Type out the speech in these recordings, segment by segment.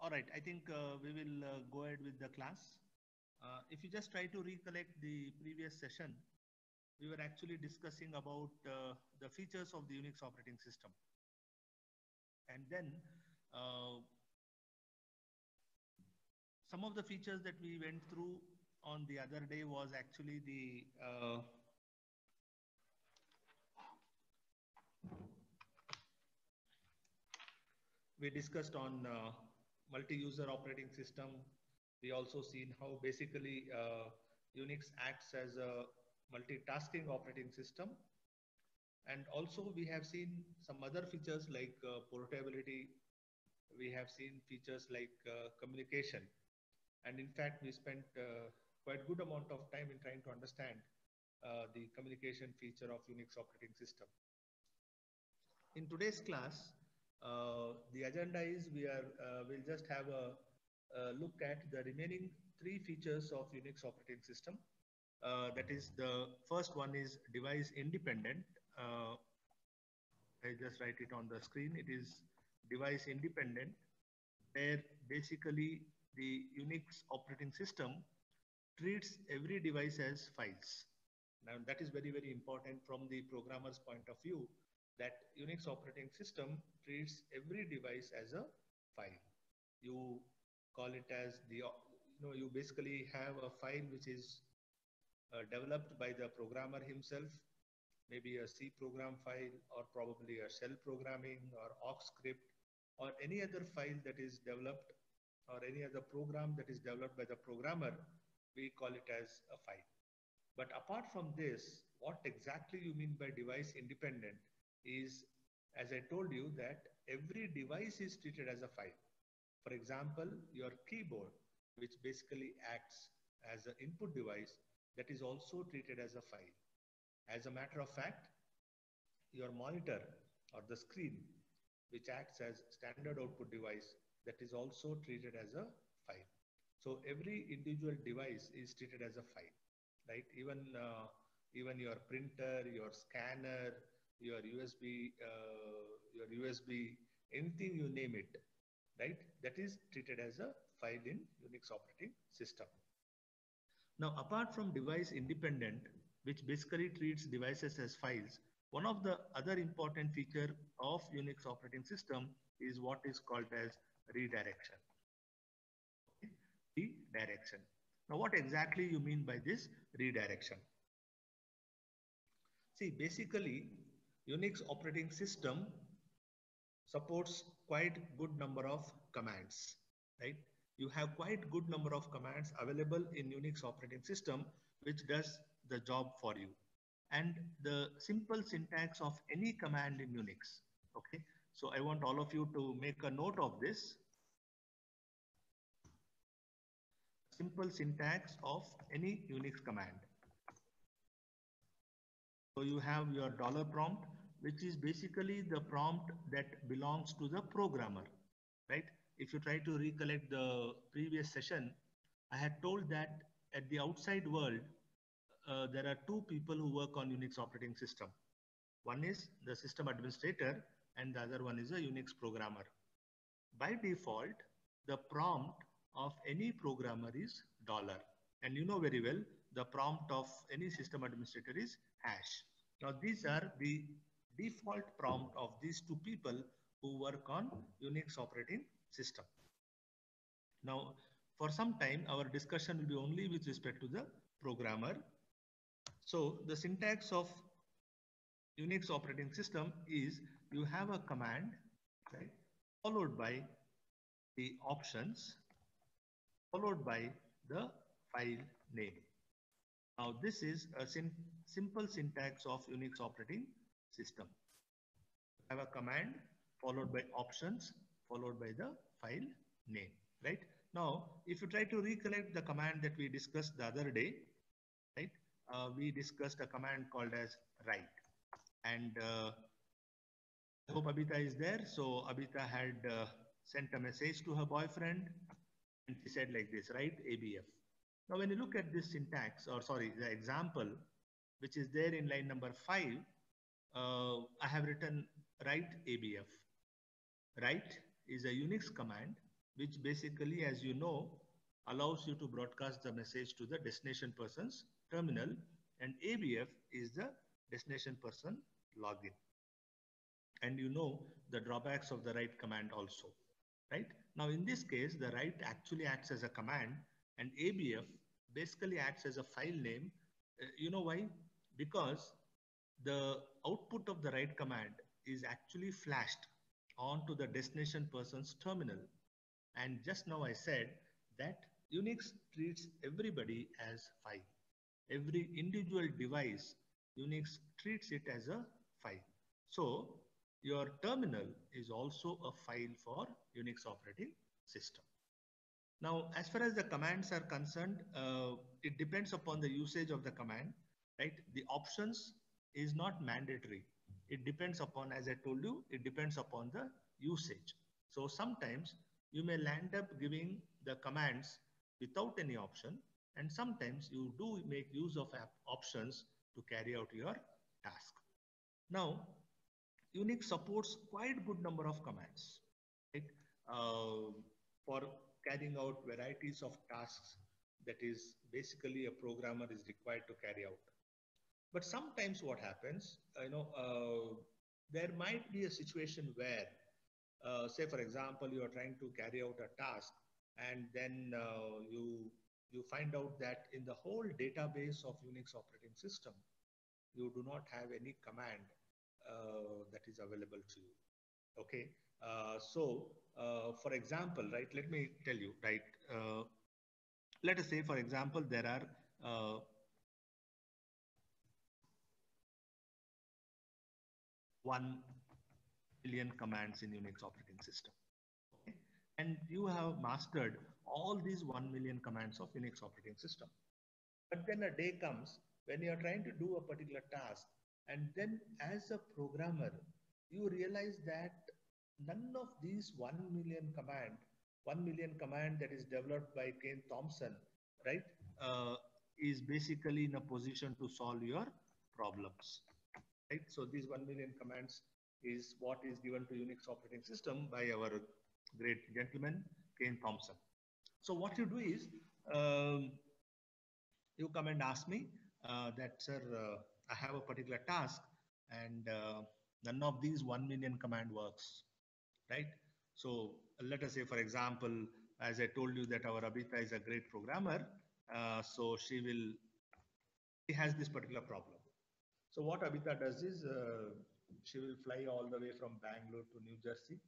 All right, I think we will go ahead with the class. If you just try to recollect the previous session, we were actually discussing about the features of the Unix operating system. And then some of the features that we went through on the other day was actually the we discussed on multi-user operating system. We also seen how basically Unix acts as a multitasking operating system. And also we have seen some other features like portability. We have seen features like communication. And in fact, we spent quite good amount of time in trying to understand the communication feature of Unix operating system. In today's class, the agenda is we'll just have a look at the remaining three features of Unix operating system. That is, the first one is device independent. I just write it on the screen. It is device independent, where basically the Unix operating system treats every device as files. Now that is very, very important from the programmer's point of view, that Unix operating system treats every device as a file. You call it as you basically have a file which is developed by the programmer himself, maybe a C program file or probably a shell programming or awk script or any other file that is developed or any other program that is developed by the programmer, we call it as a file. But apart from this, what exactly you mean by device independent is, as I told you, that every device is treated as a file. For example, your keyboard, which basically acts as an input device, that is also treated as a file. As a matter of fact, your monitor or the screen, which acts as standard output device, that is also treated as a file. So every individual device is treated as a file, right? Even your printer, your scanner, your USB, anything you name it, right? That is treated as a file in Unix operating system. Now, apart from device independent, which basically treats devices as files, one of the other important feature of Unix operating system is what is called as redirection. Redirection. Now, what exactly you mean by this redirection? See, basically, Unix operating system supports quite good number of commands, right? You have quite good number of commands available in Unix operating system, which does the job for you. And the simple syntax of any command in Unix, okay? So I want all of you to make a note of this. Simple syntax of any Unix command. So you have your $prompt, which is basically the prompt that belongs to the programmer, right? If you try to recollect the previous session, I had told that at the outside world, there are two people who work on Unix operating system. One is the system administrator and the other one is a Unix programmer. By default, the prompt of any programmer is $. And you know very well, the prompt of any system administrator is hash. Now, these are the default prompt of these two people who work on Unix operating system. Now, for some time, our discussion will be only with respect to the programmer. So, the syntax of Unix operating system is you have a command, right, followed by the options, followed by the file name. Now, this is a simple syntax of Unix operating system. You have a command followed by options, followed by the file name, right? Now, if you try to recollect the command that we discussed the other day, right? We discussed a command called as write. And I hope Abita is there. So Abita had sent a message to her boyfriend and she said like this, write ABF. Now, when you look at this syntax, or sorry, the example, which is there in line number 5, I have written write ABF. Write is a Unix command which basically, as you know, allows you to broadcast the message to the destination person's terminal, and ABF is the destination person login. And you know the drawbacks of the write command also, right? Now, in this case, the write actually acts as a command, and ABF basically acts as a file name. You know why? Because the output of the write command is actually flashed onto the destination person's terminal. And just now I said that Unix treats everybody as file. Every individual device, Unix treats it as a file. So your terminal is also a file for Unix operating system. Now, as far as the commands are concerned, it depends upon the usage of the command, right? The options is not mandatory. It depends upon, as I told you, it depends upon the usage. So sometimes you may land up giving the commands without any option, and sometimes you do make use of options to carry out your task. Now, Unix supports quite good number of commands, right? For carrying out varieties of tasks that is basically a programmer is required to carry out. But sometimes what happens, there might be a situation where, say for example, you are trying to carry out a task, and then you find out that in the whole database of Unix operating system, you do not have any command that is available to you. Okay, for example, right, let me tell you, right, let us say, for example, there are 1 billion commands in Unix operating system. Okay? And you have mastered all these 1 million commands of Unix operating system. But then a day comes when you are trying to do a particular task, and then as a programmer, you realize that none of these 1 million command that is developed by Ken Thompson, right, is basically in a position to solve your problems, right? So these 1 million commands is what is given to Unix operating system by our great gentleman, Ken Thompson. So what you do is, you come and ask me that, sir, I have a particular task, and none of these 1 million command works, right? So let us say, for example, as I told you that our Abhita is a great programmer, so she has this particular problem. So what Abhita does is, she will fly all the way from Bangalore to New Jersey.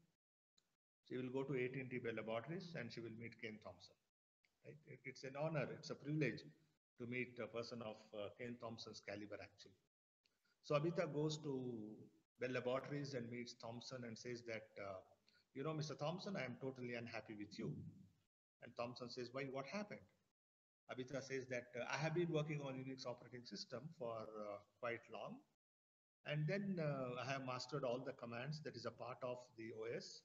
She will go to AT&T Bell Laboratories, and she will meet Ken Thompson. Right? It's an honor, it's a privilege to meet a person of Ken Thompson's caliber, actually. So Abhita goes to Bell Laboratories and meets Thompson and says that, you know, Mr. Thompson, I am totally unhappy with you. And Thompson says, why, what happened? Abhita says that I have been working on Unix operating system for quite long. And then I have mastered all the commands that is a part of the OS.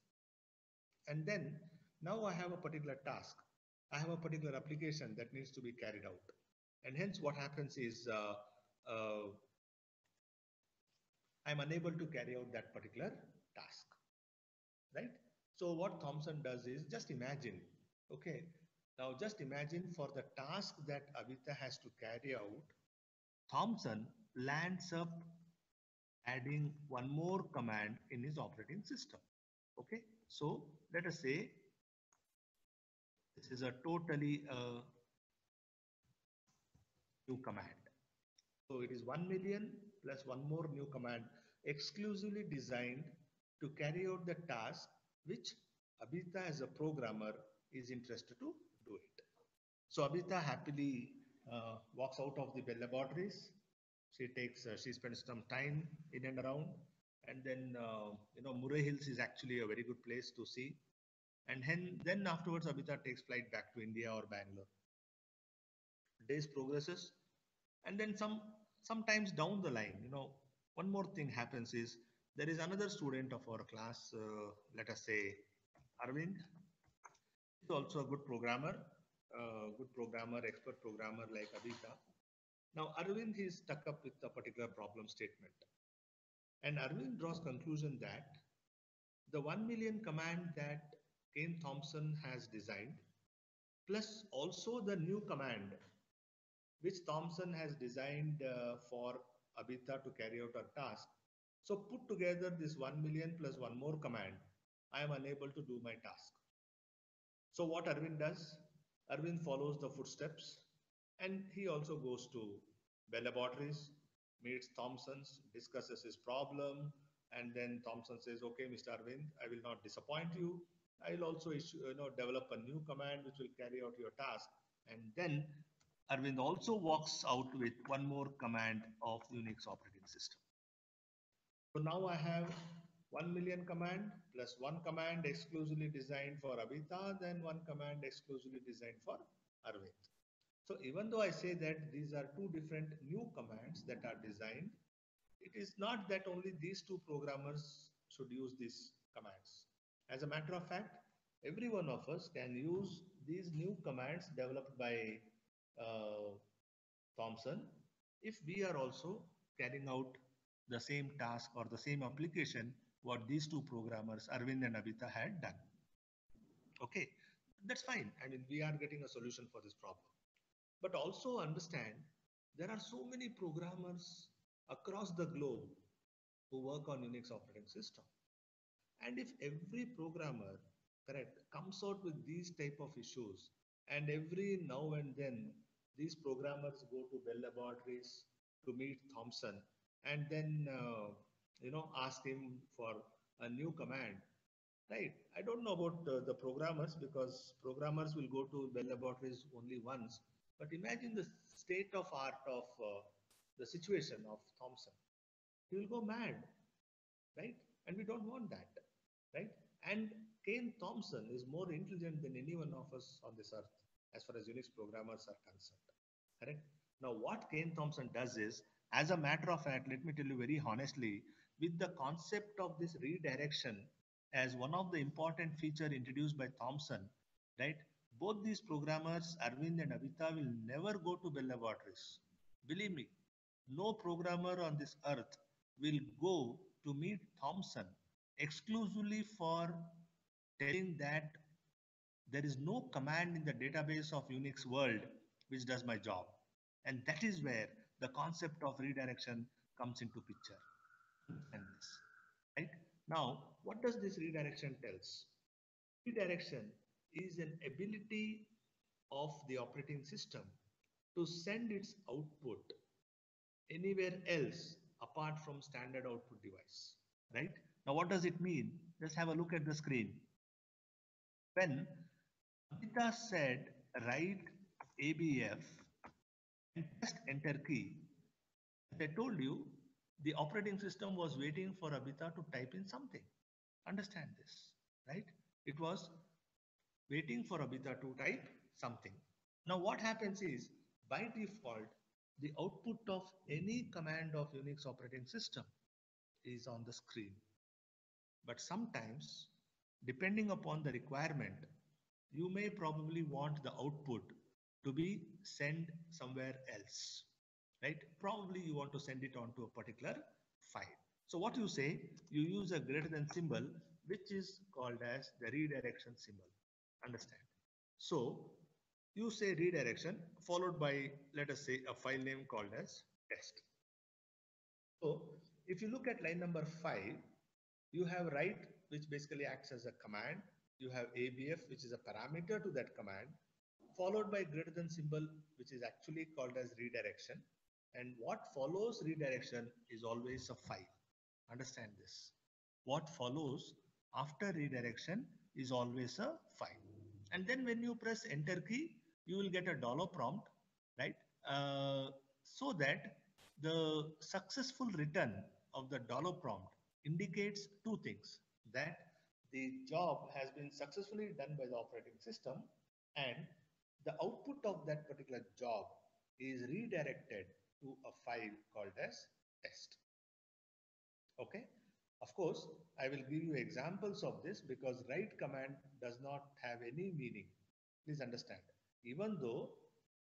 And then now I have a particular task. I have a particular application that needs to be carried out. And hence what happens is I'm unable to carry out that particular task, right? So what Thompson does is, just imagine, okay, now just imagine for the task that Abhita has to carry out, Thompson lands up adding one more command in his operating system. Okay, so let us say this is a totally new command. So it is 1 million plus one more new command exclusively designed to carry out the task which Abhita as a programmer is interested to do it. So Abhita happily walks out of the Bell Laboratories. She spends some time in and around, and then Murray Hills is actually a very good place to see. And then afterwards, Abhita takes flight back to India or Bangalore. Days progresses, and then sometimes down the line, one more thing happens is there is another student of our class, let us say Arvind. He's also a good programmer, expert programmer like Abhita. Now Arvind is stuck up with a particular problem statement, and Arvind draws conclusion that the 1 million command that Kane Thompson has designed, plus also the new command which Thompson has designed for Abita to carry out a task. So put together this 1 million plus one more command, I am unable to do my task. So what Arvind does, Arvind follows the footsteps and he also goes to Bell Laboratories, meets Thompson's, discusses his problem, and then Thompson says, okay, Mr. Arvind, I will not disappoint you. I will also develop a new command which will carry out your task. And then Arvind also walks out with one more command of Unix operating system. So now I have 1 million command plus one command exclusively designed for Abita, then one command exclusively designed for Arvind. So even though I say that these are two different new commands that are designed, it is not that only these two programmers should use these commands. As a matter of fact, every one of us can use these new commands developed by Thompson if we are also carrying out the same task or the same application what these two programmers Arvind and Abita had done. Okay, that's fine. I mean, we are getting a solution for this problem. But also understand there are so many programmers across the globe who work on Unix operating system. And if every programmer, correct, comes out with these type of issues, and every now and then these programmers go to Bell Laboratories to meet Thompson, and then ask him for a new command, right? I don't know about the programmers because programmers will go to Bell Laboratories only once. But imagine the state of art of the situation of Thompson. He will go mad, right? And we don't want that, right? And Kane Thompson is more intelligent than any one of us on this earth as far as Unix programmers are concerned, correct? Now, what Kane Thompson does is, as a matter of fact, let me tell you very honestly, with the concept of this redirection as one of the important feature introduced by Thompson, right? Both these programmers, Arvind and Abita, will never go to Bell Laboratories. Believe me, no programmer on this earth will go to meet Thompson exclusively for telling that there is no command in the database of Unix world which does my job. And that is where the concept of redirection comes into picture. And this, right? Now, what does this redirection tells? Redirection is an ability of the operating system to send its output anywhere else apart from standard output device, right? Now, what does it mean? Just have a look at the screen. When Abita said write ABF and press enter key, as I told you, the operating system was waiting for Abita to type in something. Understand this, right? It was waiting for Abita to type something. Now what happens is, by default, the output of any command of Unix operating system is on the screen. But sometimes, depending upon the requirement, you may probably want the output to be sent somewhere else, right? Probably you want to send it onto a particular file. So what you say, you use a greater than symbol, which is called as the redirection symbol. Understand? So you say redirection followed by, let us say, a file name called as test. So if you look at line number 5, you have write, which basically acts as a command. You have ABF, which is a parameter to that command, followed by greater than symbol, which is actually called as redirection. And what follows redirection is always a file. Understand this. What follows after redirection is always a file. And then when you press enter key, you will get a dollar prompt, right? So that the successful return of the dollar prompt indicates two things: that the job has been successfully done by the operating system, and the output of that particular job is redirected to a file called as test. Okay. Of course, I will give you examples of this because write command does not have any meaning. Please understand. Even though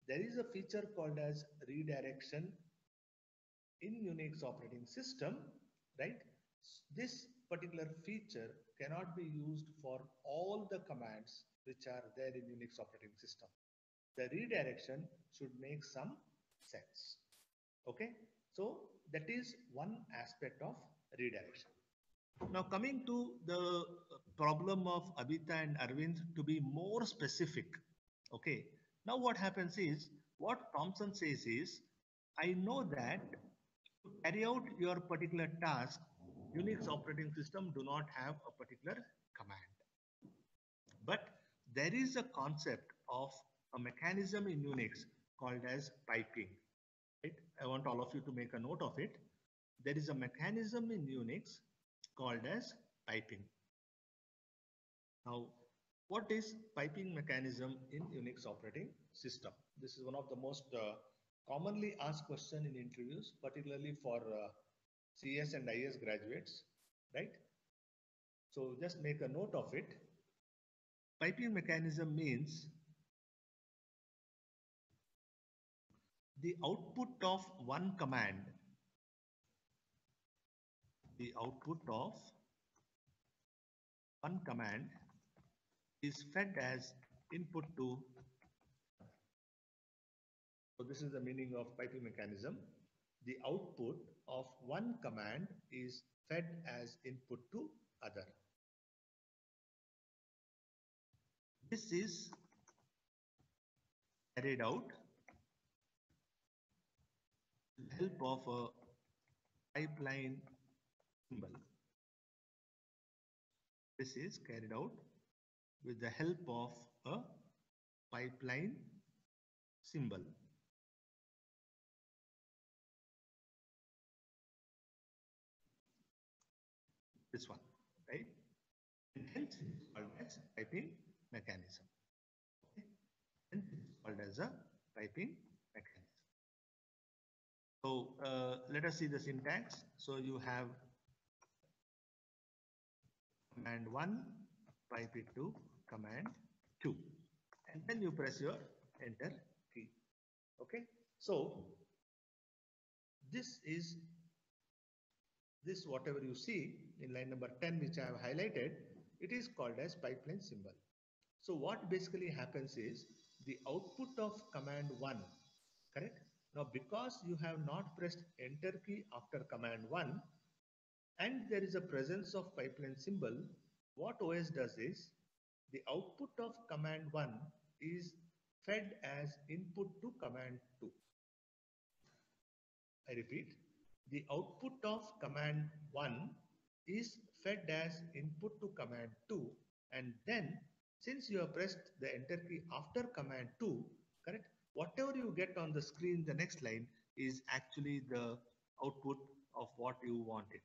there is a feature called as redirection in Unix operating system, right? This particular feature cannot be used for all the commands which are there in Unix operating system. The redirection should make some sense. Okay, so that is one aspect of redirection. Now coming to the problem of Abhita and Arvind, to be more specific. Okay, now what happens is, what Thompson says is, I know that to carry out your particular task, Unix operating system do not have a particular command. But there is a concept of a mechanism in Unix called as piping. Right? I want all of you to make a note of it. There is a mechanism in Unix called as piping. Now, what is piping mechanism in Unix operating system? This is one of the most commonly asked question in interviews, particularly for CS and IS graduates, right? So just make a note of it. Piping mechanism means the output of one command, the output of one command is fed as input to. So this is the meaning of piping mechanism. The output of one command is fed as input to other. This is carried out with the help of a pipeline symbol. This is carried out with the help of a pipeline symbol. This one, right? And hence it is called as piping mechanism. Okay? Hence it is called as a piping mechanism. So let us see the syntax. So you have command 1, pipe it to command 2, and then you press your enter key. Okay, so this is this whatever you see in line number 10, which I have highlighted, it is called as pipeline symbol. So what basically happens is the output of command 1, correct? Now because you have not pressed enter key after command 1 and there is a presence of pipeline symbol, what OS does is the output of command 1 is fed as input to command 2. I repeat, the output of command 1 is fed as input to command 2, and then since you have pressed the enter key after command 2, correct, whatever you get on the screen, the next line is actually the output of what you wanted.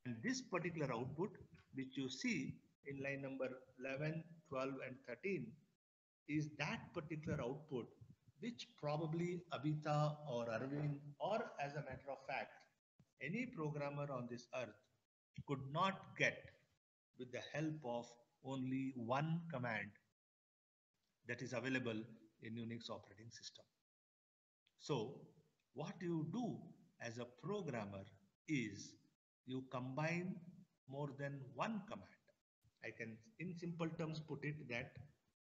And this particular output, which you see in line number 11, 12, and 13, is that particular output which probably Abhita or Arvind, or as a matter of fact, any programmer on this earth could not get with the help of only one command that is available in Unix operating system. So what you do as a programmer is you combine more than one command. I can in simple terms put it that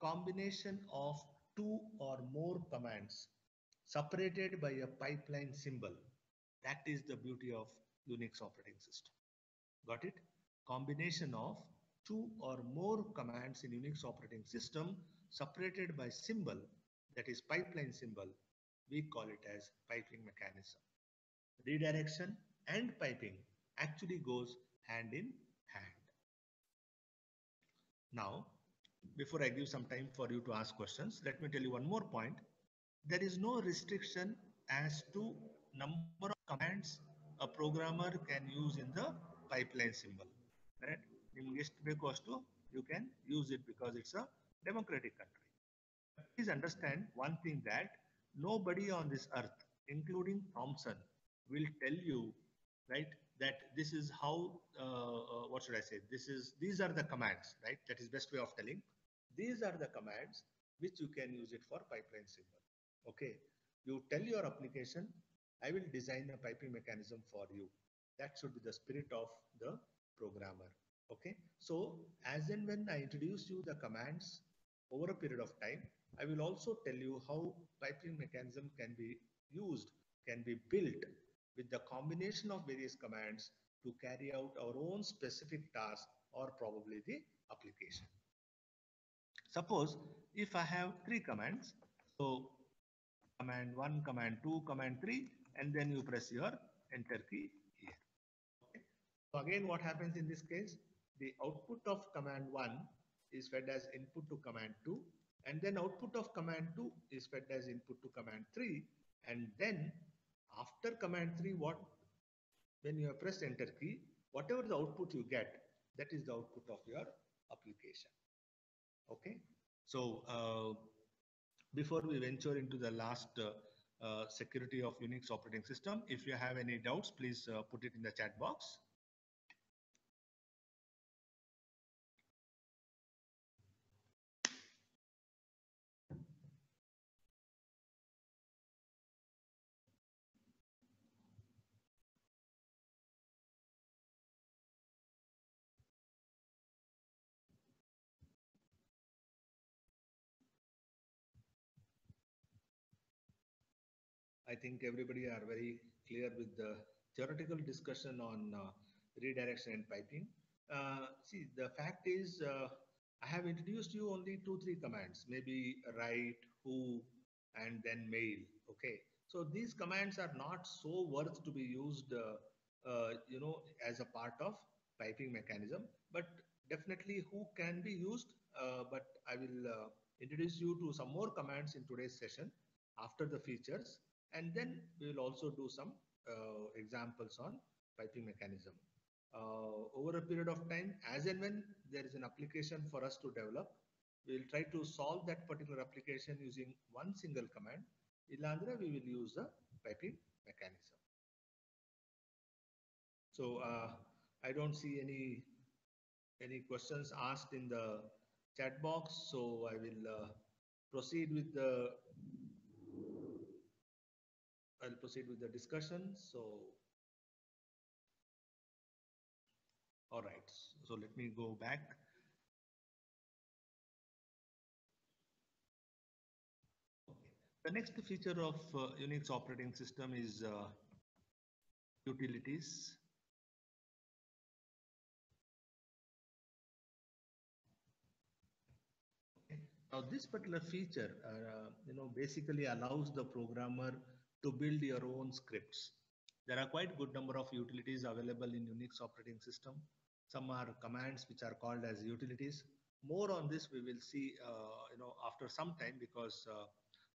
combination of two or more commands separated by a pipeline symbol. That is the beauty of Unix operating system. Got it? Combination of two or more commands in Unix operating system separated by symbol, that is pipeline symbol, we call it as piping mechanism. Redirection and piping actually goes hand in hand. Now, before I give some time for you to ask questions, let me tell you one more point. There is no restriction as to number of commands a programmer can use in the pipeline symbol. Right? You can use it because it's a democratic country. But please understand one thing, that nobody on this earth, including Thompson, will tell you, right, that this is how, what should I say, these are the commands, right? That is best way of telling. These are the commands which you can use it for pipeline symbol. Okay, you tell your application, I will design a piping mechanism for you. That should be the spirit of the programmer. Okay, so as and when I introduce you the commands over a period of time, I will also tell you how piping mechanism can be used, can be built with the combination of various commands to carry out our own specific task or probably the application. Suppose if I have three commands, so command 1, command 2, command 3, and then you press your enter key here. Okay. So again, what happens in this case? The output of command 1 is fed as input to command 2, and then output of command 2 is fed as input to command 3, and then after command 3, when you have pressed enter key, whatever the output you get, that is the output of your application. Okay. So before we venture into the last security of Unix operating system, if you have any doubts, please put it in the chat box. I think everybody are very clear with the theoretical discussion on redirection and piping. See, the fact is, I have introduced you only 2-3 commands, maybe write, who, and then mail. Okay, so these commands are not so worth to be used, as a part of piping mechanism. But definitely, who can be used. But I will introduce you to some more commands in today's session after the features, and then we will also do some examples on piping mechanism. Over a period of time, as and when there is an application for us to develop, we will try to solve that particular application using one single command. Ilandra, we will use the piping mechanism. So I don't see any questions asked in the chat box, so I will proceed with the I'll proceed with the discussion. So, all right. So let me go back. Okay. The next feature of Unix operating system is utilities. Okay. Now, this particular feature, basically allows the programmer to build your own scripts. There are quite good number of utilities available in Unix operating system. Some are commands which are called as utilities. More on this we will see, after some time, because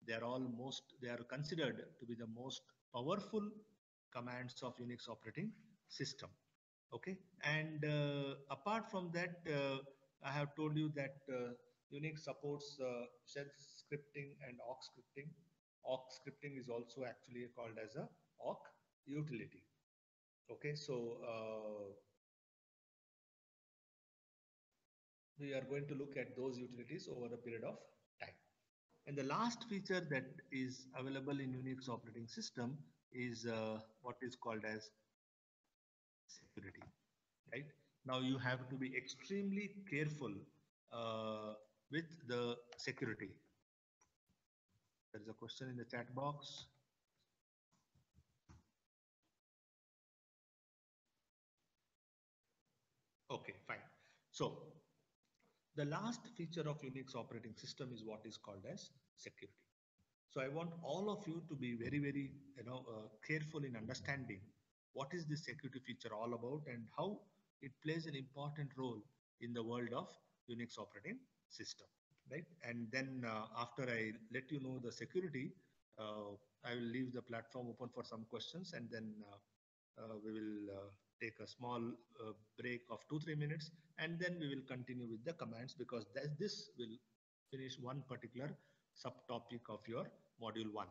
they are considered to be the most powerful commands of Unix operating system. Okay, and apart from that, I have told you that Unix supports shell scripting and awk scripting. Awk scripting is also actually called as a awk utility. Okay, so we are going to look at those utilities over a period of time. And the last feature that is available in Unix operating system is what is called as security. Right now, you have to be extremely careful with the security. There is a question in the chat box. Okay, fine. So the last feature of Unix operating system is what is called as security. So I want all of you to be very, very, careful in understanding what is this security feature all about and how it plays an important role in the world of Unix operating system, right? And then after I let you know the security, I will leave the platform open for some questions, and then we will take a small break of 2-3 minutes, and then we will continue with the commands, because this will finish one particular subtopic of your module 1.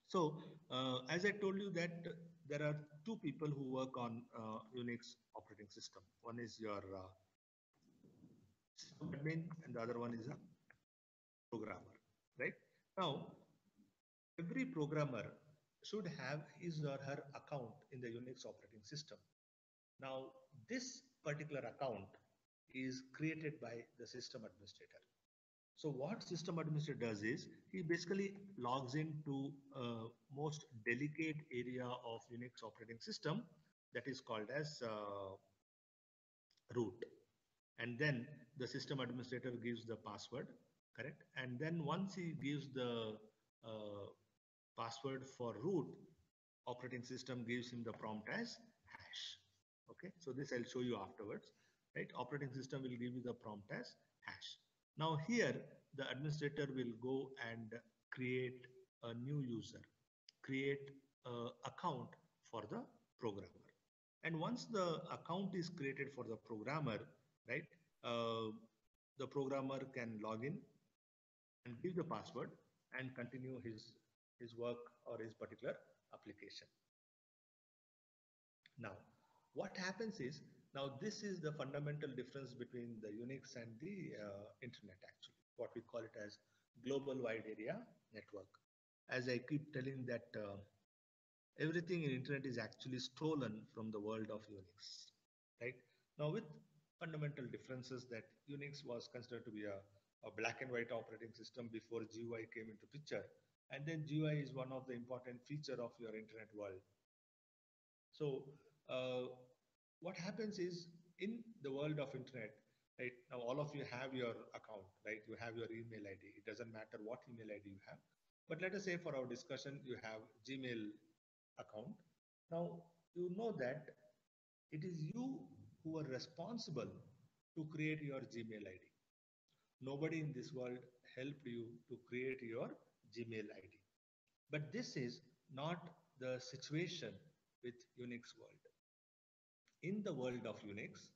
So as I told you that there are two people who work on Unix operating system. One is your system admin, and the other one is a programmer, right? Now, every programmer should have his or her account in the Unix operating system. Now, this particular account is created by the system administrator. So what system administrator does is he basically logs into most delicate area of Unix operating system that is called as root. And then the system administrator gives the password, correct? And then once he gives the uh, password for root, operating system gives him the prompt as hash. Okay, so this I'll show you afterwards, right? Operating system will give you the prompt as hash. Now here the administrator will go and create a new user, create a account for the programmer. And once the account is created for the programmer, right, uh, the programmer can log in and give the password and continue his work or his particular application. Now, what happens is, now this is the fundamental difference between the Unix and the internet actually, what we call it as global wide area network. As I keep telling that everything in internet is actually stolen from the world of Unix, right? Now with fundamental differences that Unix was considered to be a black and white operating system before GUI came into picture. And then GUI is one of the important feature of your internet world. So uh, what happens is in the world of internet, right? Now all of you have your account, right? You have your email ID. It doesn't matter what email ID you have. But let us say for our discussion, you have Gmail account. Now you know that it is you who are responsible to create your Gmail ID. Nobody in this world helped you to create your Gmail ID. But this is not the situation with Unix world. In the world of Unix,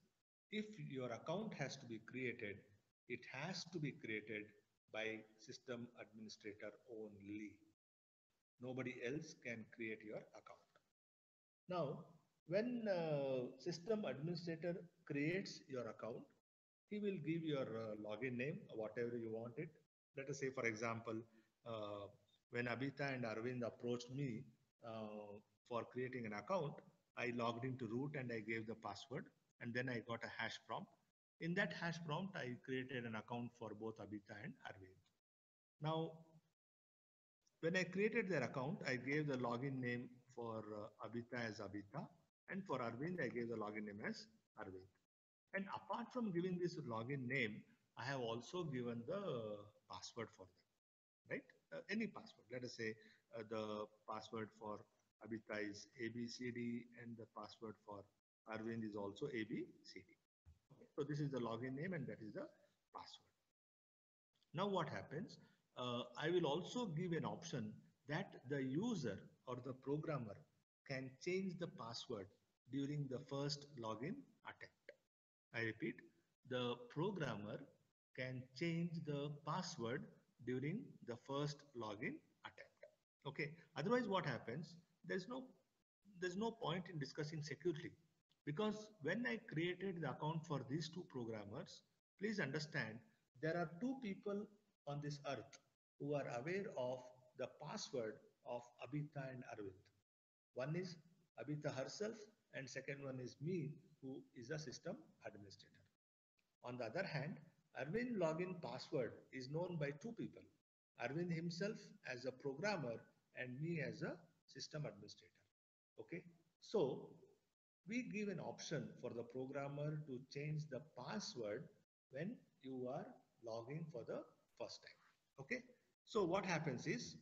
if your account has to be created, it has to be created by system administrator only. Nobody else can create your account. Now, when system administrator creates your account, he will give your login name, whatever you want it. Let us say, for example, uh, when Abhita and Arvind approached me for creating an account, I logged into root and I gave the password, and then I got a hash prompt. In that hash prompt, I created an account for both Abhita and Arvind. Now, when I created their account, I gave the login name for Abhita as Abhita, and for Arvind, I gave the login name as Arvind. And apart from giving this login name, I have also given the password for them, right? Any password. Let us say the password for Abhita is ABCD and the password for Arvind is also ABCD. Okay. So this is the login name and that is the password. Now what happens? I will also give an option that the user or the programmer can change the password during the first login attempt. I repeat, the programmer can change the password during the first login attempt. Okay. Otherwise, what happens? There's no point in discussing security, because when I created the account for these two programmers, please understand there are two people on this earth who are aware of the password of Abhita and Arvind. One is Abhita herself, and second one is me, who is a system administrator. On the other hand, Arvind login password is known by two people, Arvind himself as a programmer and me as a system administrator. Okay, so we give an option for the programmer to change the password when you are logging for the first time. Okay, so what happens is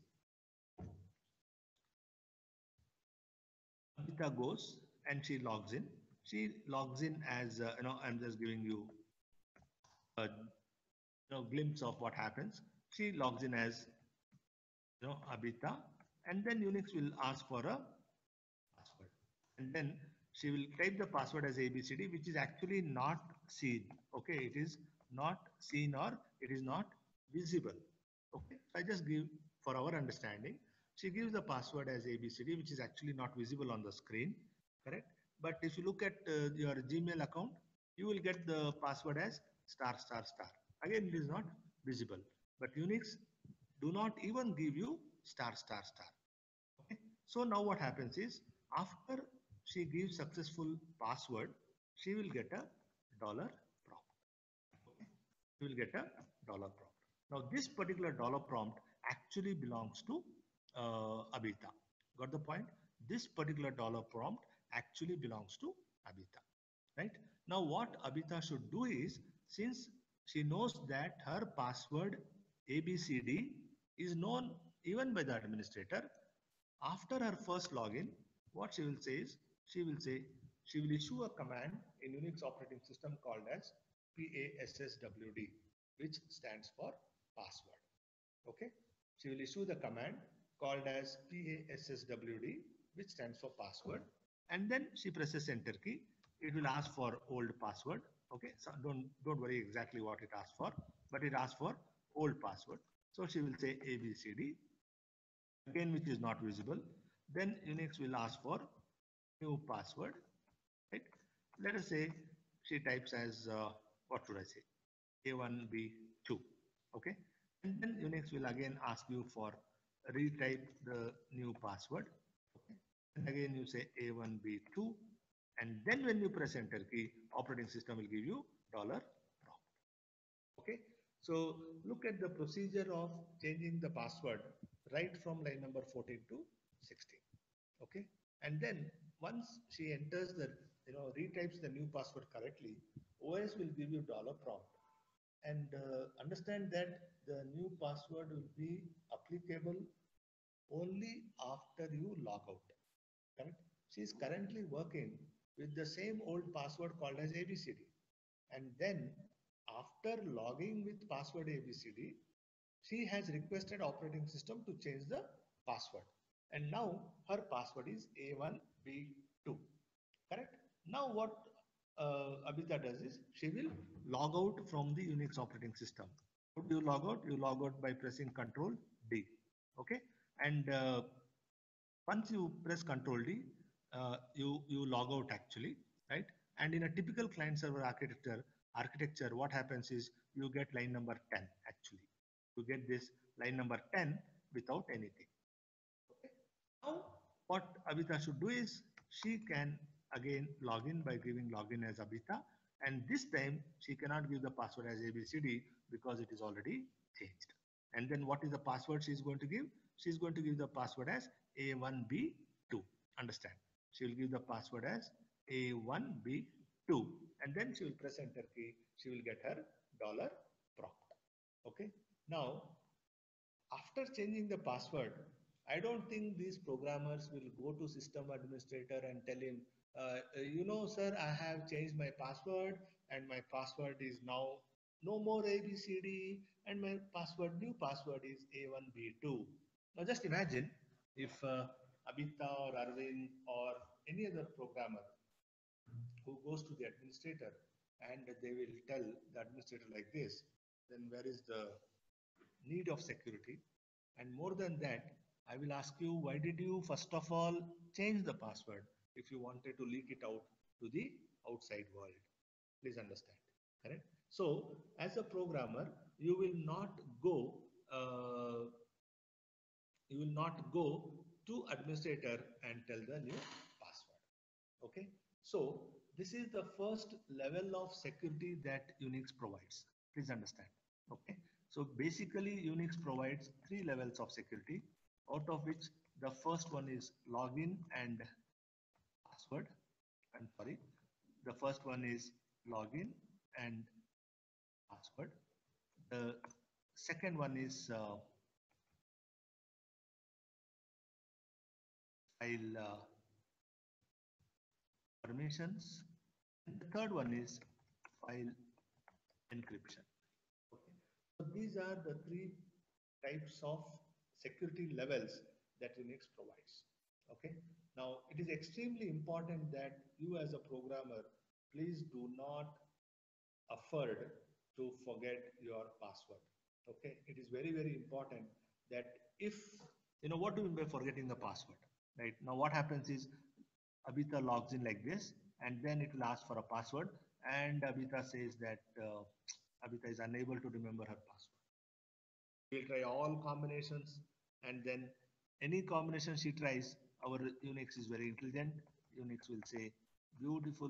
Amita goes and she logs in. She logs in as I'm just giving you a glimpse of what happens. She logs in as Abhita, and then Unix will ask for a password, and then she will type the password as ABCD, which is actually not seen. Okay, it is not seen or it is not visible. Okay, so I just give for our understanding. She gives the password as ABCD, which is actually not visible on the screen, correct? But if you look at your Gmail account, you will get the password as star star star. Again, it is not visible. But Unix do not even give you star star star. Okay. So now what happens is after she gives successful password, she will get a dollar prompt. Okay? She will get a dollar prompt. Now this particular dollar prompt actually belongs to Abita. Got the point? This particular dollar prompt actually belongs to Abita. Right? Now what Abita should do is, since she knows that her password ABCD is known even by the administrator, after her first login, what she will say is, she will issue a command in Unix operating system called as PASSWD, which stands for password. Okay, she will issue the command called as PASSWD, which stands for password, and then she presses enter key. It will ask for old password. Okay, so don't worry exactly what it asks for, but it asks for old password. So she will say ABCD again, which is not visible. Then Unix will ask for new password. Right? Let us say she types as what should I say? A1B2. Okay, and then Unix will again ask you for retype the new password. Okay, and again you say A1B2, and then when you press enter key, operating system will give you dollar prompt. Okay, so look at the procedure of changing the password right from line number 14 to 16. Okay, and then once she enters the, retypes the new password correctly, OS will give you dollar prompt, and understand that the new password will be applicable only after you log out. Correct? She is currently working with the same old password called as ABCD, and then after logging with password ABCD, she has requested operating system to change the password, and now her password is A1B2. Correct? Now what Abita does is, she will log out from the Unix operating system. How do you log out? You log out by pressing Control D. Okay, and once you press Control D, you log out actually, right? And in a typical client server architecture, what happens is you get line number 10 actually. You get this line number 10 without anything. Okay. Now what Abita should do is, she can again log in by giving login as Abita, and this time she cannot give the password as ABCD because it is already changed. And then what is the password she is going to give? She is going to give the password as A1B2. Understand? She will give the password as A1B2, and then she will press enter key. She will get her dollar prompt. Okay. Now, after changing the password, I don't think these programmers will go to system administrator and tell him, sir, I have changed my password, and my password is now no more ABCD, and my new password is A1B2. Now just imagine if Abita or Arvind or any other programmer who goes to the administrator and they will tell the administrator like this, then where is the need of security? And more than that, I will ask you, why did you first of all change the password if you wanted to leak it out to the outside world? Please understand, correct? So as a programmer, you will not go uh, to administrator and tell the new password. Okay, so this is the first level of security that Unix provides. Please understand. Okay, so basically Unix provides three levels of security, out of which the first one is login and password. I'm sorry, the first one is login and password. The second one is file permissions, and the third one is file encryption. Okay. So these are the three types of security levels that Unix provides. Okay. Now it is extremely important that you as a programmer, please do not afford to forget your password. Okay. It is very, very important that if, what do you mean by forgetting the password? Right. Now what happens is, Abita logs in like this, and then it will ask for a password, and Abita says that Abita is unable to remember her password. We'll try all combinations, and then any combination she tries, our Unix is very intelligent. Unix will say beautiful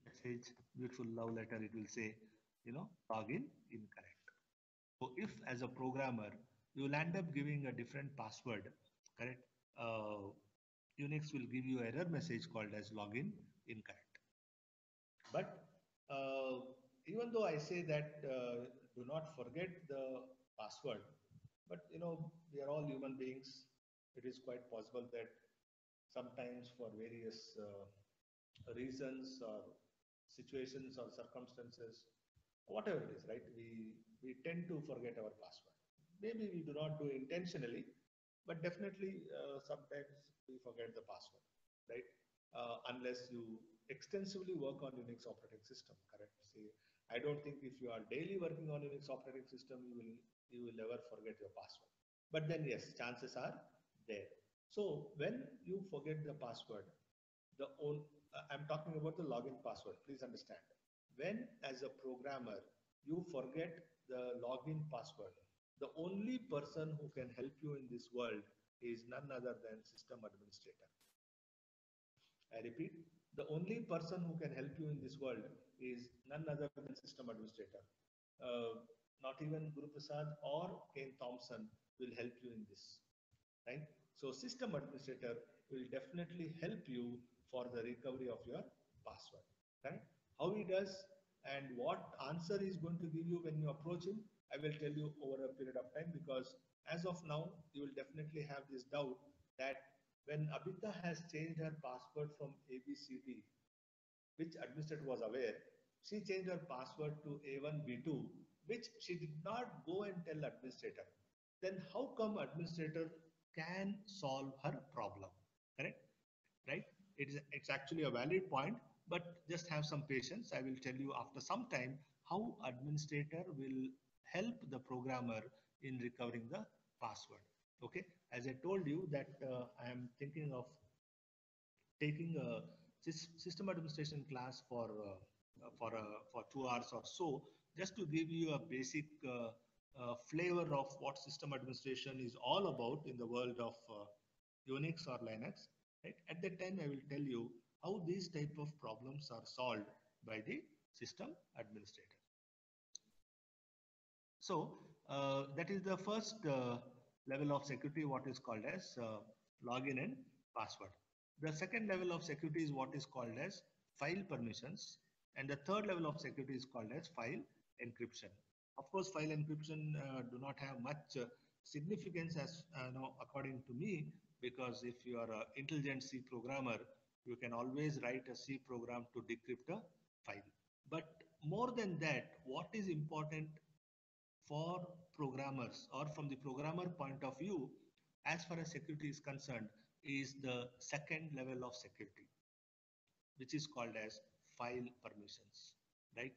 message, beautiful love letter. It will say, login incorrect. So if as a programmer, you will end up giving a different password, correct? Unix will give you error message called as login incorrect. But even though I say that do not forget the password, but we are all human beings. It is quite possible that sometimes for various reasons or situations or circumstances, whatever it is, right? We tend to forget our password. Maybe we do not do intentionally, but definitely sometimes we forget the password, right? Unless you extensively work on Unix operating system, correct? See, I don't think if you are daily working on Unix operating system, you will never forget your password. But then yes, chances are there. So when you forget the password, I'm talking about the login password. Please understand. When as a programmer you forget the login password, the only person who can help you in this world is none other than system administrator. I repeat, the only person who can help you in this world is none other than system administrator. Not even Guru Prasad or Kane Thompson will help you in this, right? So system administrator will definitely help you for the recovery of your password, right? How he does and what answer he is going to give you when you approach him, I will tell you over a period of time, because as of now, you will definitely have this doubt that when Abhita has changed her password from ABCD, which administrator was aware, she changed her password to A1, B2, which she did not go and tell administrator. Then how come administrator can solve her problem? Correct? Right? It's actually a valid point, but just have some patience. I will tell you after some time how administrator will help the programmer in recovering the password. Okay, as I told you that I am thinking of taking a system administration class for 2 hours or so, just to give you a basic flavor of what system administration is all about in the world of Unix or Linux. Right? At that time, I will tell you how these type of problems are solved by the system administrator. So that is the first level of security, what is called as login and password. The second level of security is what is called as file permissions. And the third level of security is called as file encryption. Of course, file encryption do not have much significance as according to me, because if you are an intelligent C programmer, you can always write a C program to decrypt a file. But more than that, what is important for programmers, or from the programmer point of view, as far as security is concerned, is the second level of security, which is called as file permissions, right?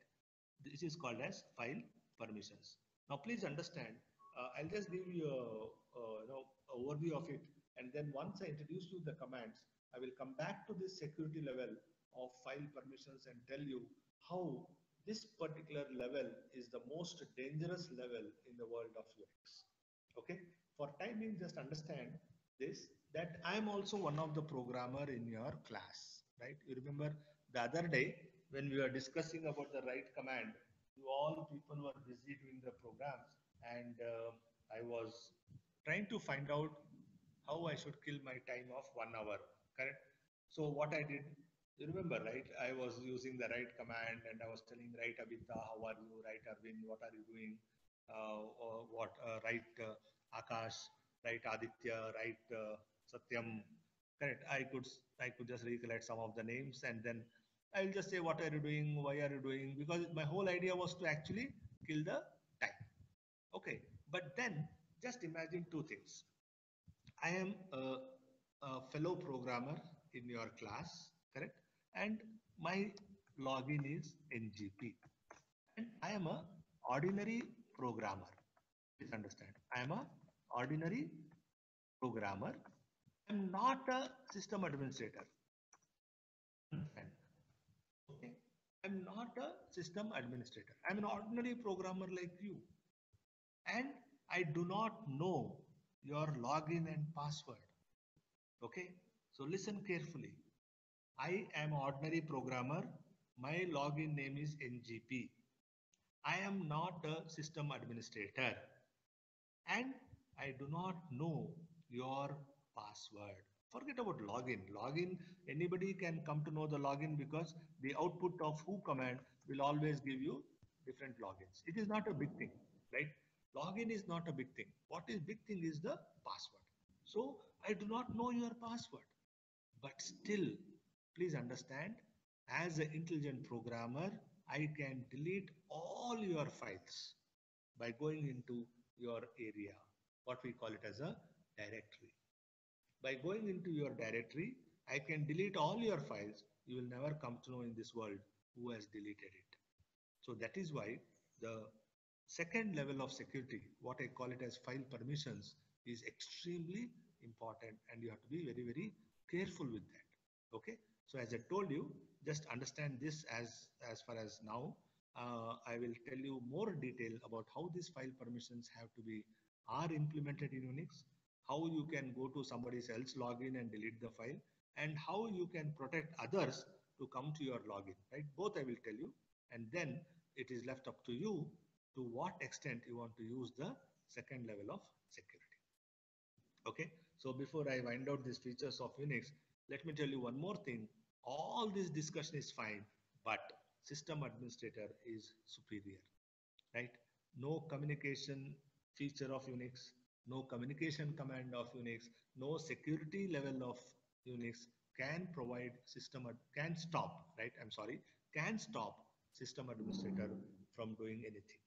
This is called as file permissions. Now, please understand, I'll just give you a overview of it. And then once I introduce you the commands, I will come back to this security level of file permissions and tell you how this particular level is the most dangerous level in the world of UX. Okay. For time being, just understand this, that I am also one of the programmer in your class, right? You remember the other day when we were discussing about the write command, you all people were busy doing the programs, and I was trying to find out how I should kill my time of 1 hour, correct? So what I did, you remember, right? I was using the write command and I was telling, write Abhita, how are you? Write Arvind, what are you doing? Write Akash, write Aditya, write Satyam. Correct. I could just recollect some of the names, and then I'll just say, what are you doing? Why are you doing? Because my whole idea was to actually kill the time. Okay. But then just imagine two things. I am a fellow programmer in your class, correct? And my login is NGP. And I am a ordinary programmer. Please understand. I am a ordinary programmer. I'm not a system administrator. Understand? Okay. I'm not a system administrator. I'm an ordinary programmer like you. And I do not know your login and password. Okay. So listen carefully. I am ordinary programmer. My login name is NGP. I am not a system administrator and I do not know your password. Forget about login. Login, anybody can come to know the login because the output of who command will always give you different logins. It is not a big thing, right? Login is not a big thing. What is big thing is the password. So I do not know your password, but still, please understand, as an intelligent programmer, I can delete all your files by going into your area, what we call it as a directory. By going into your directory, I can delete all your files. You will never come to know in this world who has deleted it. So that is why the second level of security, what I call it as file permissions, is extremely important and you have to be very, very careful with that. Okay. So as I told you, just understand this as far as now. I will tell you more detail about how these file permissions have to be are implemented in Unix, how you can go to somebody else login and delete the file, and how you can protect others to come to your login, right? Both I will tell you, and then it is left up to you to what extent you want to use the second level of security. Okay, so before I wind out these features of Unix, let me tell you one more thing. All this discussion is fine, but system administrator is superior, right? No communication feature of Unix, no communication command of Unix, no security level of Unix can provide can stop, right? I'm sorry, can stop system administrator from doing anything.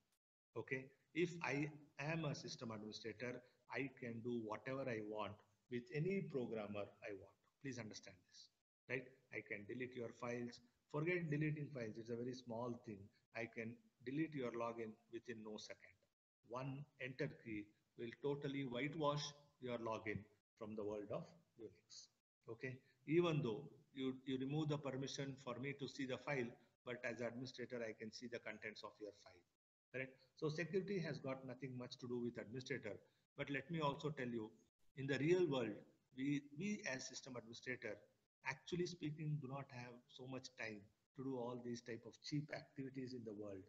Okay, if I am a system administrator, I can do whatever I want with any programmer I want. Please understand this, right? I can delete your files. Forget deleting files, it's a very small thing. I can delete your login within no second. One enter key will totally whitewash your login from the world of Unix. Okay, even though you remove the permission for me to see the file, but as administrator I can see the contents of your file. Correct. So security has got nothing much to do with administrator. But let me also tell you, in the real world, we as system administrator, actually speaking, do not have so much time to do all these type of cheap activities in the world,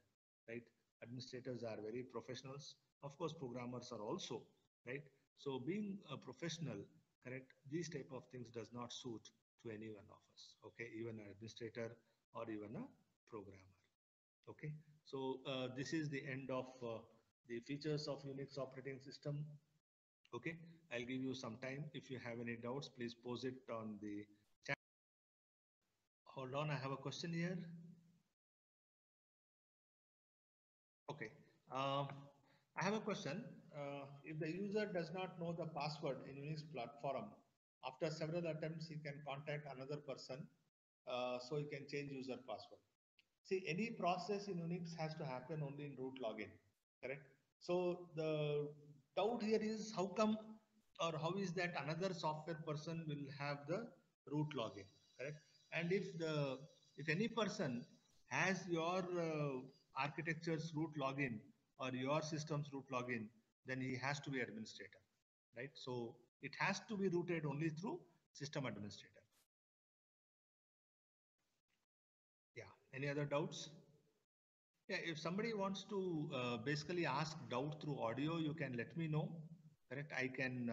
right? Administrators are very professionals. Of course, programmers are also, right? So being a professional, correct, these type of things does not suit to any one of us, okay? Even an administrator or even a programmer. Okay, so this is the end of the features of Unix operating system. Okay, I'll give you some time. If you have any doubts, please pose it on the chat. Hold on, I have a question here. Okay, I have a question. If the user does not know the password in Unix platform, after several attempts, he can contact another person so he can change user password. See, any process in Unix has to happen only in root login, correct? So the doubt here is how come or how is that another software person will have the root login, correct? And if any person has your architecture's root login or your system's root login, then he has to be administrator, right? So it has to be rooted only through system administrator. Yeah. Any other doubts? Yeah, if somebody wants to basically ask doubt through audio, you can let me know. Correct? I can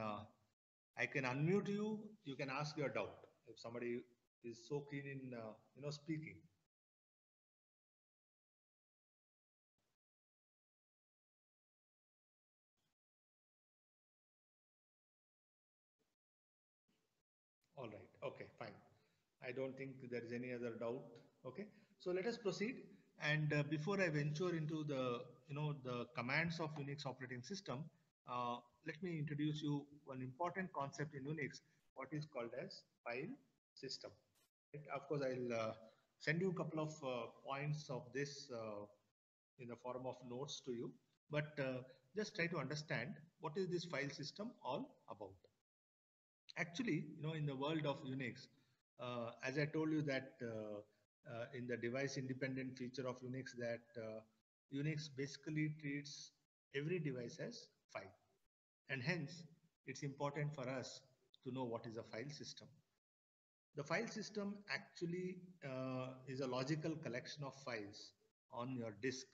unmute you. You can ask your doubt if somebody is so keen in speaking. All right. Okay. Fine. I don't think there is any other doubt. Okay. So let us proceed. And before I venture into the commands of Unix operating system, let me introduce you one important concept in Unix, what is called as file system. Right? Of course, I'll send you a couple of points of this in the form of notes to you, but just try to understand what is this file system all about. Actually, in the world of Unix, as I told you that in the device independent feature of Unix, that Unix basically treats every device as file. And hence, it's important for us to know what is a file system. The file system actually is a logical collection of files on your disk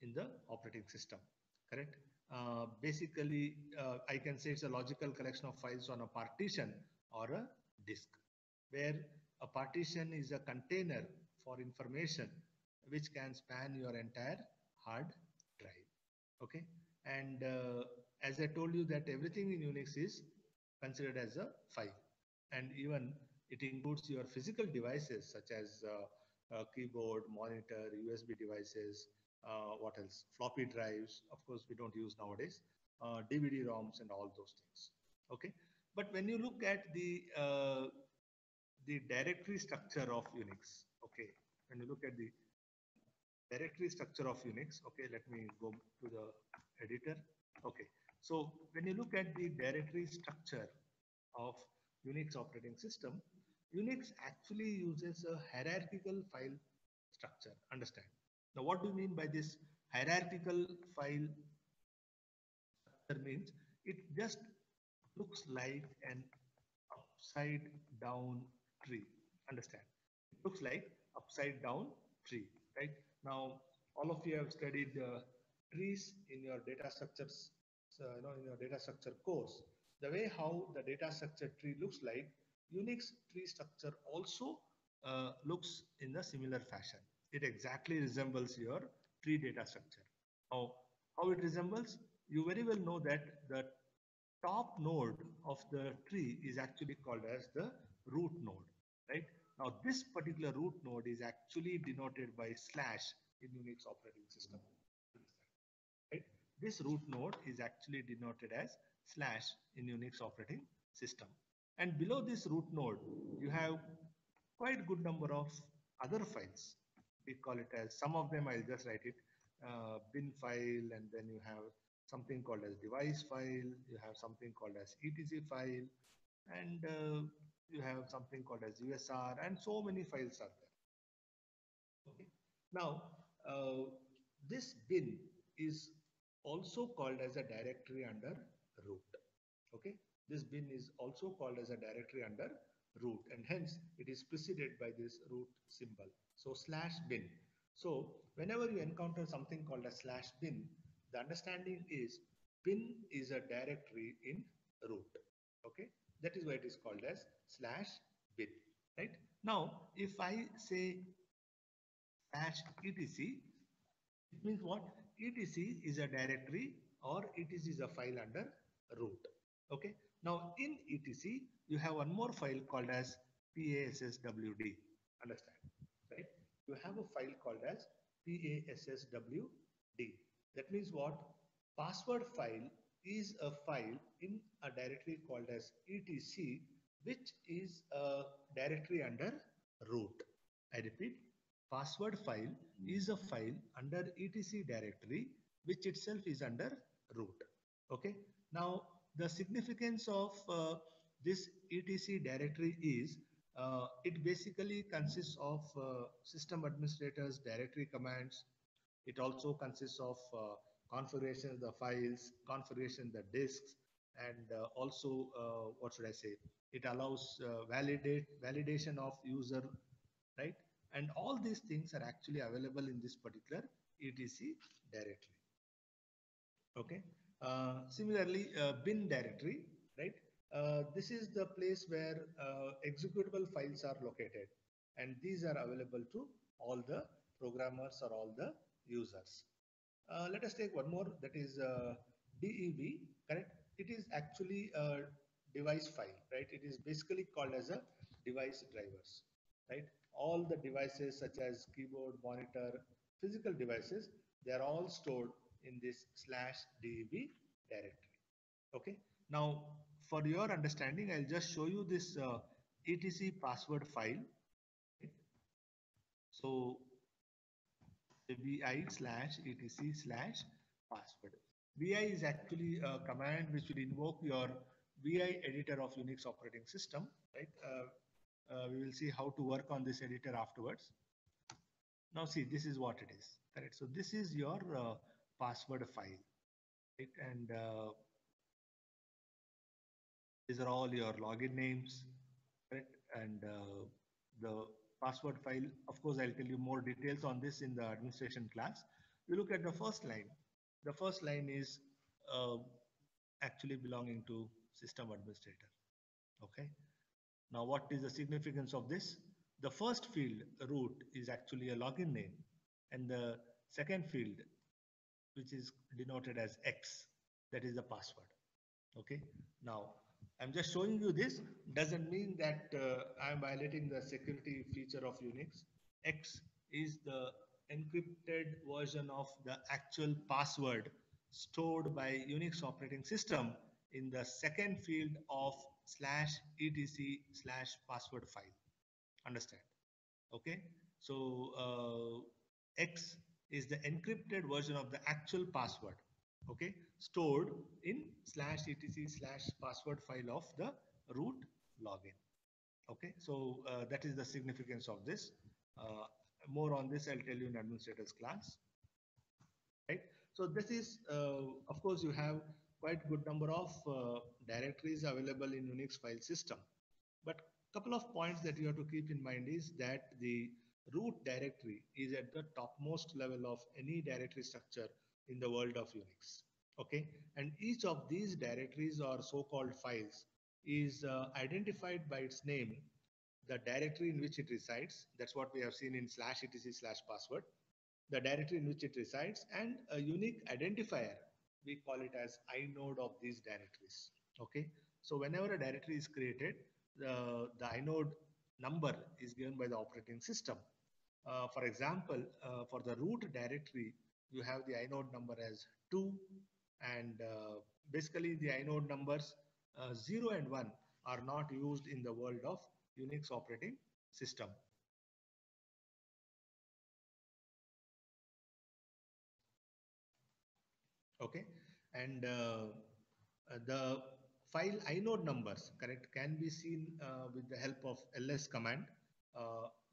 in the operating system, correct? Basically, I can say it's a logical collection of files on a partition or a disk, where a partition is a container for information which can span your entire hard drive. Okay, and as I told you that everything in Unix is considered as a file, and even it includes your physical devices such as keyboard, monitor, USB devices, what else? Floppy drives. Of course, we don't use nowadays. DVD-ROMs and all those things. Okay, but when you look at the directory structure of Unix, okay, when you look at the directory structure of Unix, okay, let me go to the editor. Okay, so when you look at the directory structure of Unix operating system, Unix actually uses a hierarchical file structure. Understand? Now, what do you mean by this hierarchical file structure? Means it just looks like an upside down tree. Understand? It looks like upside down tree, right? Now, all of you have studied trees in your data structures, in your data structure course. The way how the data structure tree looks like, Unix tree structure also looks in a similar fashion. It exactly resembles your tree data structure. Now, how it resembles? You very well know that the top node of the tree is actually called as the root node, right? Now, this particular root node is actually denoted by slash in Unix operating system, right? This root node is actually denoted as slash in Unix operating system. And below this root node, you have quite good number of other files. We call it as, some of them I'll just write it, bin file, and then you have something called as device file, you have something called as etc file, and you have something called as USR, and so many files are there. Okay. Now, this bin is also called as a directory under root. Okay, this bin is also called as a directory under root, and hence it is preceded by this root symbol. So slash bin. So whenever you encounter something called a slash bin, the understanding is bin is a directory in root. Okay, that is why it is called as slash bin. Right now, if I say slash etc, it means what? etc is a directory, or etc is a file under root. Okay. Now in etc, you have one more file called as passwd. Understand? Right? You have a file called as passwd. That means what? Password file is a file in a directory called as etc, which is a directory under root. I repeat, password file is a file under etc directory, which itself is under root. Okay. Now, the significance of this etc directory is it basically consists of system administrators directory commands. It also consists of configuration of the files, configuration of the disks, and also what should I say? It allows validation of user, right? And all these things are actually available in this particular etc directory. Okay. Similarly, bin directory, right? This is the place where executable files are located, and these are available to all the programmers or all the users. Let us take one more, that is dev, correct? It is actually a device file, right? It is basically called as a device drivers, right? All the devices such as keyboard, monitor, physical devices, they are all stored in this slash dev directory. Okay. Now, for your understanding, I'll just show you this etc password file. Right? So vi slash etc slash password. Vi is actually a command which will invoke your vi editor of Unix operating system, right? We will see how to work on this editor afterwards. Now see, this is what it is, correct? So this is your password file, right? And these are all your login names, correct? And the password file, of course, I'll tell you more details on this in the administration class. You look at the first line. The first line is uh, actually belonging to system administrator. Okay. Now, what is the significance of this? The first field, root, is actually a login name, and the second field, which is denoted as X, that is the password. Okay. Now, I'm just showing you this. Doesn't mean that I'm violating the security feature of Unix. X is the encrypted version of the actual password stored by Unix operating system in the second field of /etc/password file. Understand? Okay. So X is the encrypted version of the actual password, okay, stored in /etc/password file of the root login. Okay, so that is the significance of this. More on this I'll tell you in administrators class, right? So this is, of course, you have quite good number of directories available in Unix file system. But couple of points that you have to keep in mind is that the root directory is at the topmost level of any directory structure in the world of Unix. Okay, and each of these directories or so-called files is identified by its name, the directory in which it resides. That's what we have seen in /etc/password, the directory in which it resides, and a unique identifier. We call it as inode of these directories. Okay, so whenever a directory is created, the inode number is given by the operating system. For example, for the root directory, you have the inode number as 2, and basically the inode numbers 0 and 1 are not used in the world of Unix operating system. Okay, and the file inode numbers, correct, can be seen with the help of ls command.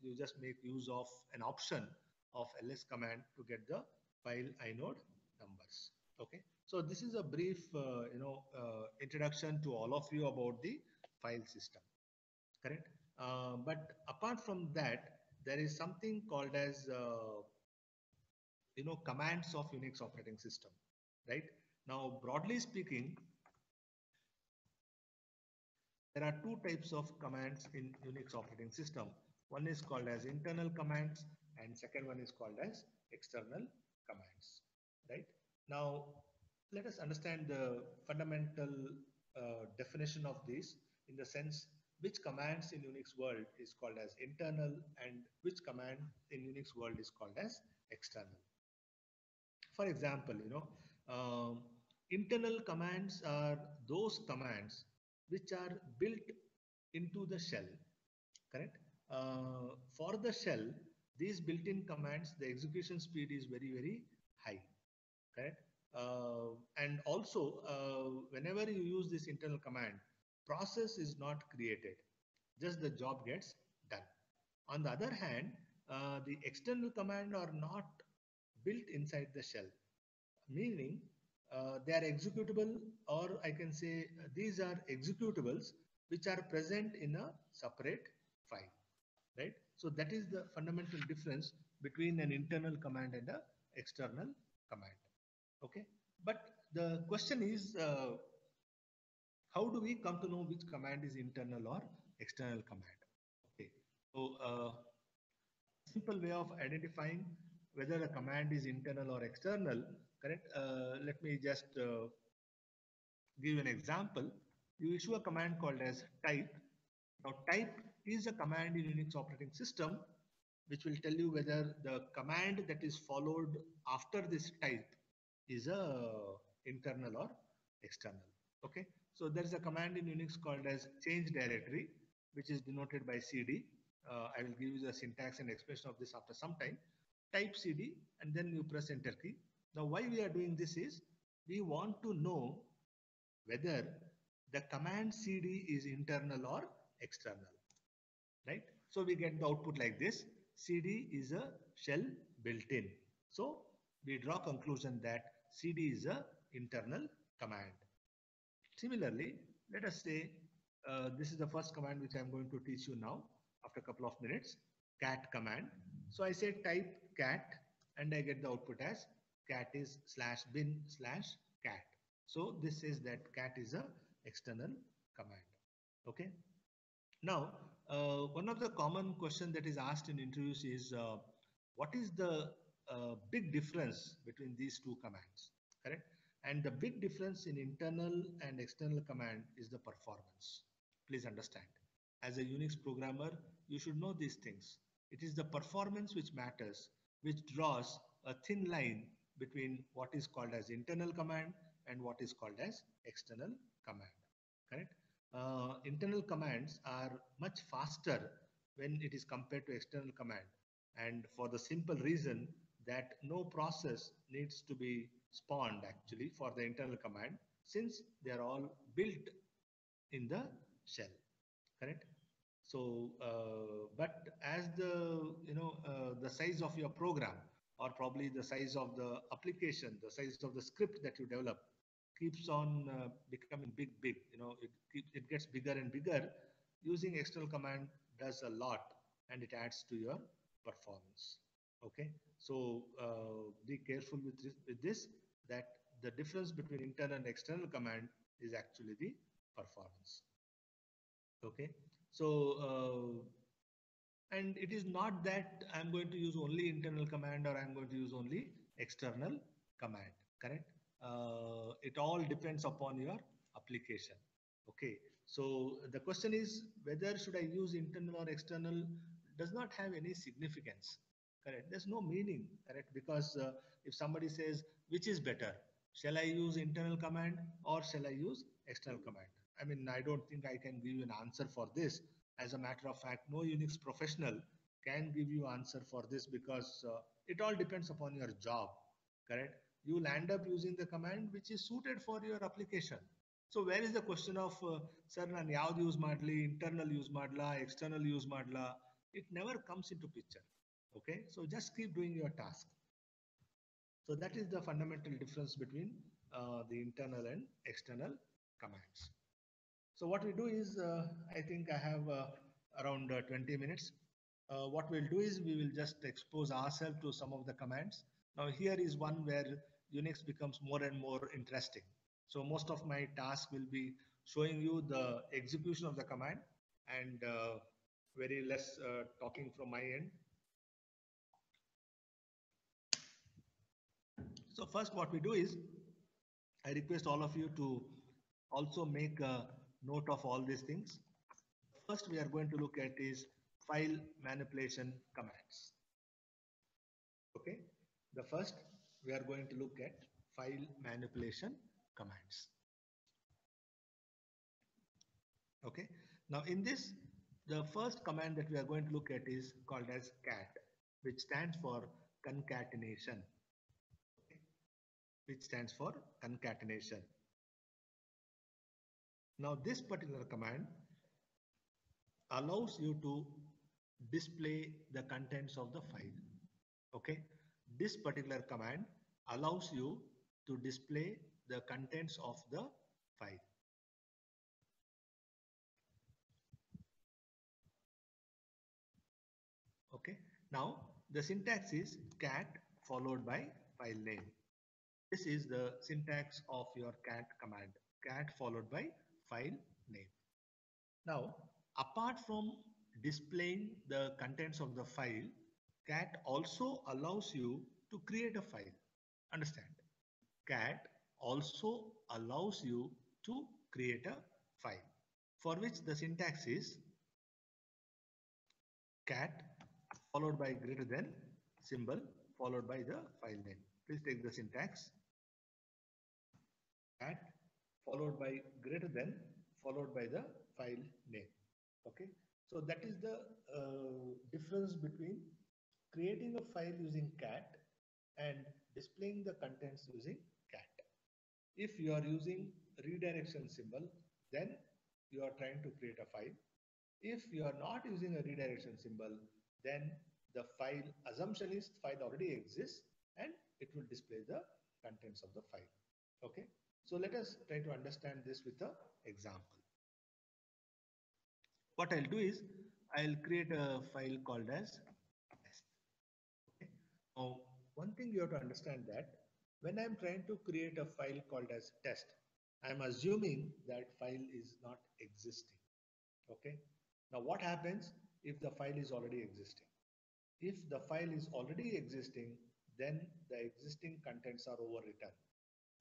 You just make use of an option of ls command to get the file inode numbers. Okay, so this is a brief introduction to all of you about the file system, correct. But apart from that, there is something called as commands of Unix operating system, right? Now, broadly speaking, there are two types of commands in Unix operating system. One is called as internal commands, and second one is called as external commands, right? Now, let us understand the fundamental definition of these, in the sense which commands in Unix world is called as internal and which command in Unix world is called as external. For example, internal commands are those commands which are built into the shell, correct? For the shell, these built-in commands, the execution speed is very, very high, correct? And also, whenever you use this internal command, process is not created, just the job gets done. On the other hand, the external command are not built inside the shell, meaning they are executable, or I can say these are executables which are present in a separate file, right? So that is the fundamental difference between an internal command and an external command. Okay, but the question is, how do we come to know which command is internal or external command? Okay, so simple way of identifying whether a command is internal or external, correct? Let me just give an example. You issue a command called as type. Now, type is a command in Unix operating system which will tell you whether the command that is followed after this type is a internal or external. Okay, so there is a command in Unix called as change directory, which is denoted by cd. I will give you the syntax and explanation of this after some time. Type cd and then you press enter key. Now, why we are doing this is we want to know whether the command cd is internal or external, right? So we get the output like this. CD is a shell built-in. So we draw conclusion that CD is a internal command. Similarly, let us say this is the first command which I'm going to teach you now after a couple of minutes, cat command. So I say type cat and I get the output as cat is /bin/cat. So this says that cat is a external command. Okay. Now, one of the common question that is asked in interviews is what is the big difference between these two commands, correct? And the big difference in internal and external command is the performance. Please understand. As a Unix programmer, you should know these things. It is the performance which matters, which draws a thin line between what is called as internal command and what is called as external command, correct? Internal commands are much faster when it is compared to external command, and for the simple reason that no process needs to be spawned actually for the internal command, since they are all built in the shell, correct? So but as the size of your program, or probably the size of the application, the size of the script that you develop keeps on becoming big, it gets bigger and bigger. Using external command does a lot, and it adds to your performance. Okay, so be careful with this, that the difference between internal and external command is actually the performance. Okay, so and it is not that I'm going to use only internal command or I'm going to use only external command, correct? It all depends upon your application. Okay, so the question is whether should I use internal or external does not have any significance, correct? There's no meaning, correct? Because if somebody says which is better, shall I use internal command or shall I use external command? I mean, I don't think I can give you an answer for this. As a matter of fact, no Unix professional can give you answer for this, because it all depends upon your job, correct? You will end up using the command which is suited for your application. So where is the question of sir ನಾನು ಯಾವ್ದು use ಮಾಡಲಿ, internal use ಮಾಡಲಾ, external use ಮಾಡಲಾ? It never comes into picture. Okay, so just keep doing your task. So that is the fundamental difference between the internal and external commands. So what we do is, I think I have around 20 minutes. What we'll do is we will just expose ourselves to some of the commands. Now here is one where Unix becomes more and more interesting. So most of my task will be showing you the execution of the command, and very less talking from my end. So first what we do is, I request all of you to also make a note of all these things. First we are going to look at is file manipulation commands. Okay, the first we are going to look at file manipulation commands. Okay, now in this, the first command that we are going to look at is called as cat, which stands for concatenation. Okay, which stands for concatenation. Now this particular command allows you to display the contents of the file. Okay, this particular command allows you to display the contents of the file. Okay, now the syntax is cat followed by file name. This is the syntax of your cat command, cat followed by file name. Now, apart from displaying the contents of the file, cat also allows you to create a file. Understand? Cat also allows you to create a file, for which the syntax is cat followed by greater than symbol followed by the file name. Please take the syntax. Cat followed by greater than followed by the file name. Okay, so that is the difference between creating a file using cat and displaying the contents using cat. If you are using redirection symbol, then you are trying to create a file. If you are not using a redirection symbol, then the file assumption is file already exists and it will display the contents of the file. Okay, so let us try to understand this with an example. What I'll do is I'll create a file called as test. Okay. Now, one thing you have to understand that when I'm trying to create a file called as test, I'm assuming that file is not existing. Okay. Now, what happens if the file is already existing? If the file is already existing, then the existing contents are overwritten.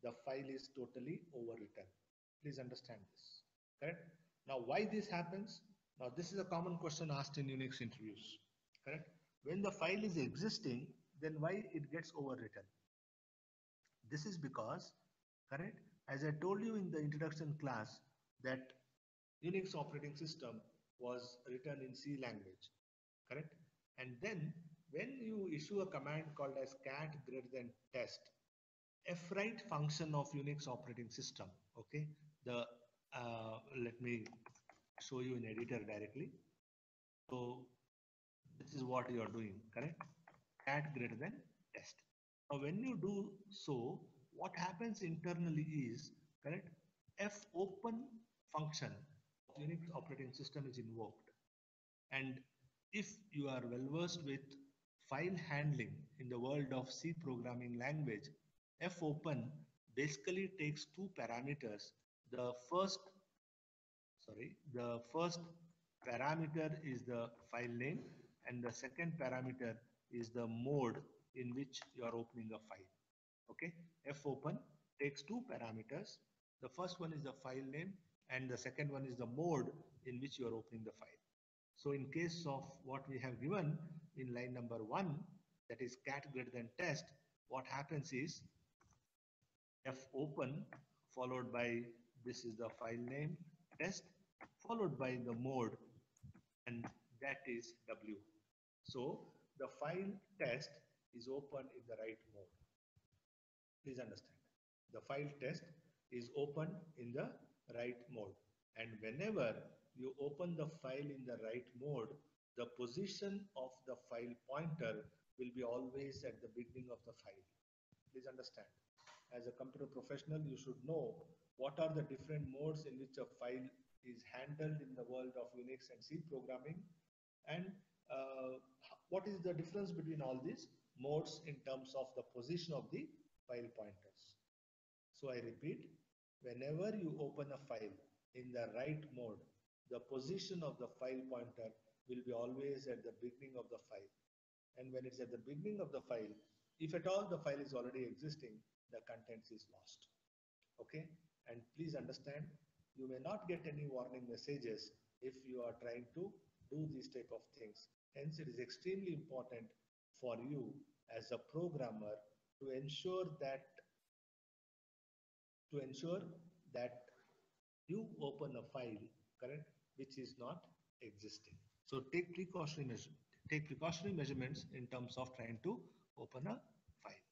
The file is totally overwritten. Please understand this. Correct? Now, why this happens? Now, this is a common question asked in Unix interviews. Correct? When the file is existing, then why it gets overwritten? This is because, correct, as I told you in the introduction class, that Unix operating system was written in C language, correct? And then when you issue a command called as cat greater than test, fwrite function of Unix operating system, okay? The let me show you in editor directly. So this is what you are doing, correct? Cat greater than test. Now, when you do so, what happens internally is, correct, fopen function of Unix operating system is invoked. And if you are well versed with file handling in the world of C programming language, fopen basically takes two parameters. The first parameter is the file name, and the second parameter is the mode in which you are opening a file. Okay, fopen takes two parameters. The first one is the file name, and the second one is the mode in which you are opening the file. So in case of what we have given in line number 1, that is cat greater than test, what happens is fopen followed by, this is the file name, test, followed by the mode, and that is W. So the file test is opened in the right mode. Please understand. The file test is opened in the right mode. And whenever you open the file in the right mode, the position of the file pointer will be always at the beginning of the file. Please understand. As a computer professional, you should know what are the different modes in which a file is handled in the world of Unix and C programming, and what is the difference between all these modes in terms of the position of the file pointers. So I repeat, whenever you open a file in the right mode, the position of the file pointer will be always at the beginning of the file. And when it's at the beginning of the file, if at all the file is already existing, the contents is lost. Okay, and please understand, you may not get any warning messages if you are trying to do these type of things. Hence, it is extremely important for you as a programmer to ensure that you open a file, correct, which is not existing. So take precautionary measurements in terms of trying to open a file.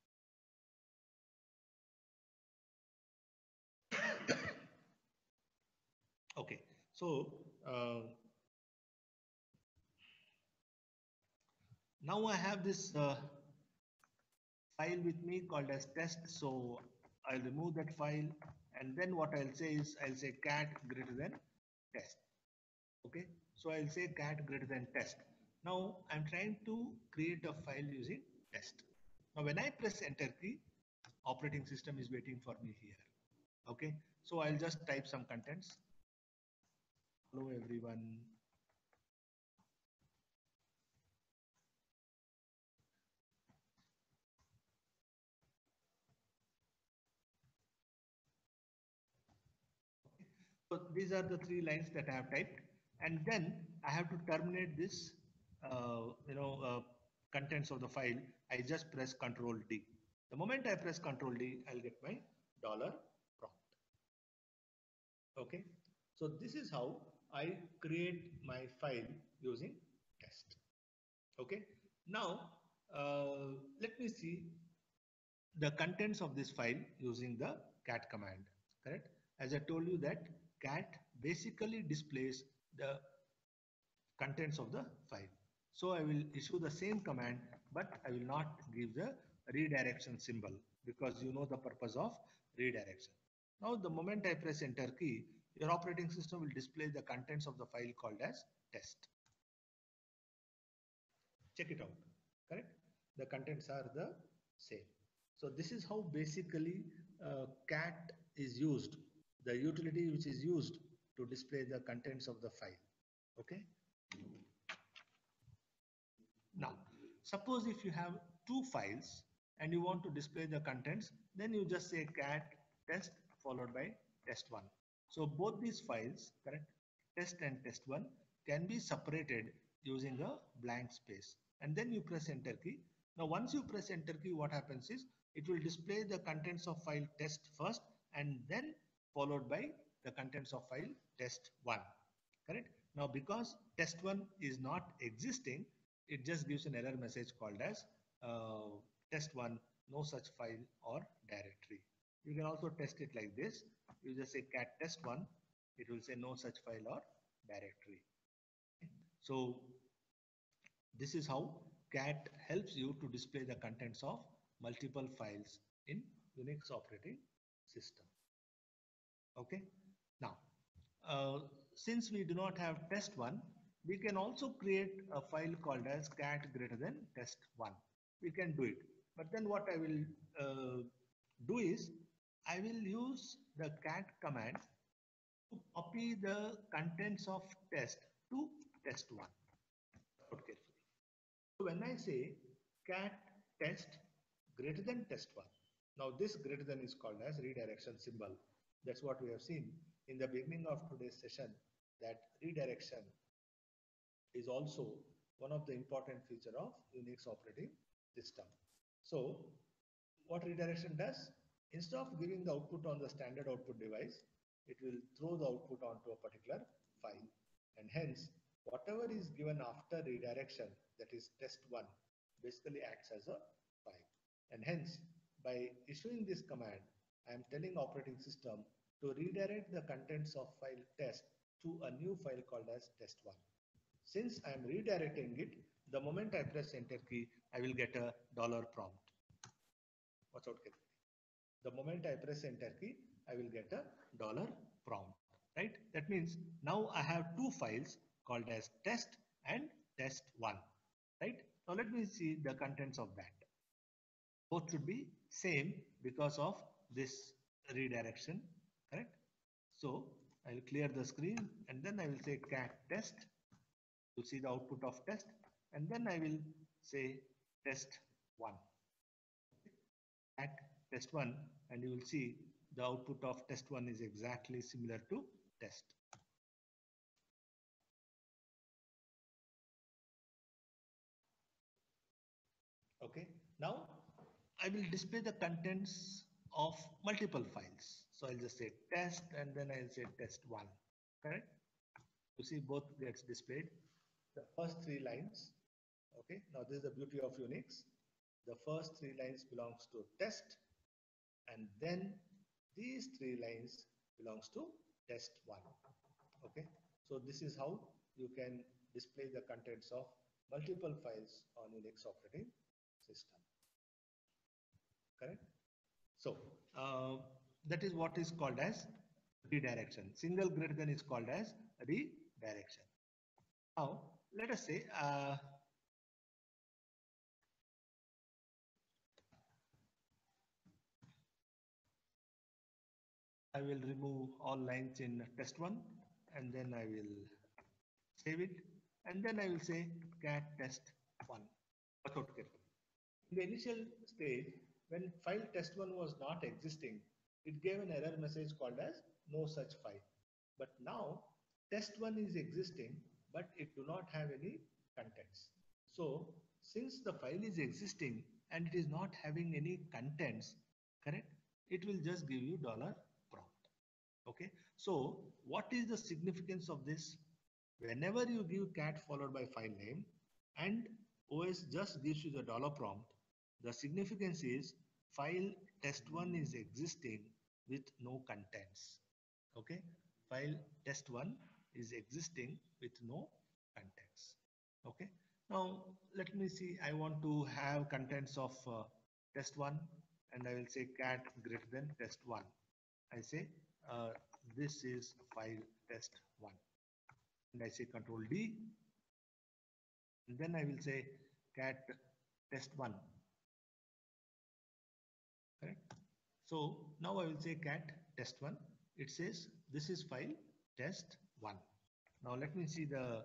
Okay, so now I have this file with me called as test. So I'll remove that file, and then what I'll say is I'll say cat greater than test. Okay, so I'll say cat greater than test. Now I'm trying to create a file using test. Now when I press enter key, operating system is waiting for me here. Okay, so I'll just type some contents. Hello everyone. So these are the 3 lines that I have typed, and then I have to terminate this, contents of the file. I just press Control D. The moment I press Control D, I'll get my dollar prompt. Okay, so this is how I create my file using test. Okay, now let me see the contents of this file using the cat command. Correct? As I told you that cat basically displays the contents of the file. So I will issue the same command, but I will not give the redirection symbol because you know the purpose of redirection. Now the moment I press enter key, your operating system will display the contents of the file called as test. Check it out, correct? The contents are the same. So this is how basically cat is used, the utility which is used to display the contents of the file. Okay. Now, suppose if you have two files and you want to display the contents, then you just say cat test followed by test1. So both these files, correct, test and test1 can be separated using a blank space, and then you press enter key. Now once you press enter key, what happens is it will display the contents of file test first and then followed by the contents of file test1, correct. Now because test1 is not existing, it just gives an error message called as test1, no such file or directory. You can also test it like this. You just say cat test1, it will say no such file or directory. So this is how cat helps you to display the contents of multiple files in Unix operating system. Okay. Now, since we do not have test1, we can also create a file called as cat greater than test1. We can do it. But then what I will do is I will use the cat command to copy the contents of test to test1. Okay. So when I say cat test greater than test1, now this greater than is called as redirection symbol. That's what we have seen in the beginning of today's session, that redirection is also one of the important feature of Unix operating system. So what redirection does, instead of giving the output on the standard output device, it will throw the output onto a particular file, and hence whatever is given after redirection, that is test1, basically acts as a file. And hence by issuing this command, I am telling operating system to redirect the contents of file test to a new file called as test1. Since I am redirecting it, the moment I press enter key, I will get a $prompt. Watch out carefully. The moment I press enter key, I will get a $prompt, right? That means now I have two files called as test and test1, right? Now let me see the contents of that. Both should be same because of this redirection, correct? So I will clear the screen and then I will say cat test to see the output of test, and then I will say test1. At test1, and you will see the output of test1 is exactly similar to test. Okay, now I will display the contents of multiple files. So I'll just say test and then I'll say test1, correct? You see both gets displayed. The first three lines, okay, now this is the beauty of Unix. The first three lines belongs to test, and then these three lines belongs to test1. Okay, so this is how you can display the contents of multiple files on Unix operating system, correct? So that is what is called as redirection. Single greater than is called as redirection. Now let us say I will remove all lines in test1 and then I will save it, and then I will say cat test1. Watch out carefully. In the initial stage, when file test1 was not existing, it gave an error message called as no such file. But now test1 is existing, but it do not have any contents. So since the file is existing and it is not having any contents, correct, it will just give you $prompt. Okay, so what is the significance of this? Whenever you give cat followed by file name and OS just gives you the $prompt, the significance is file test1 is existing with no contents. Okay, file test1 is existing with no contents. Okay, now let me see, I want to have contents of test1 and I will say cat greater than test1. I say this is file test1, and I say control D, and then I will say cat test1, correct? So now I will say cat test1. It says this is file test1. Now let me see the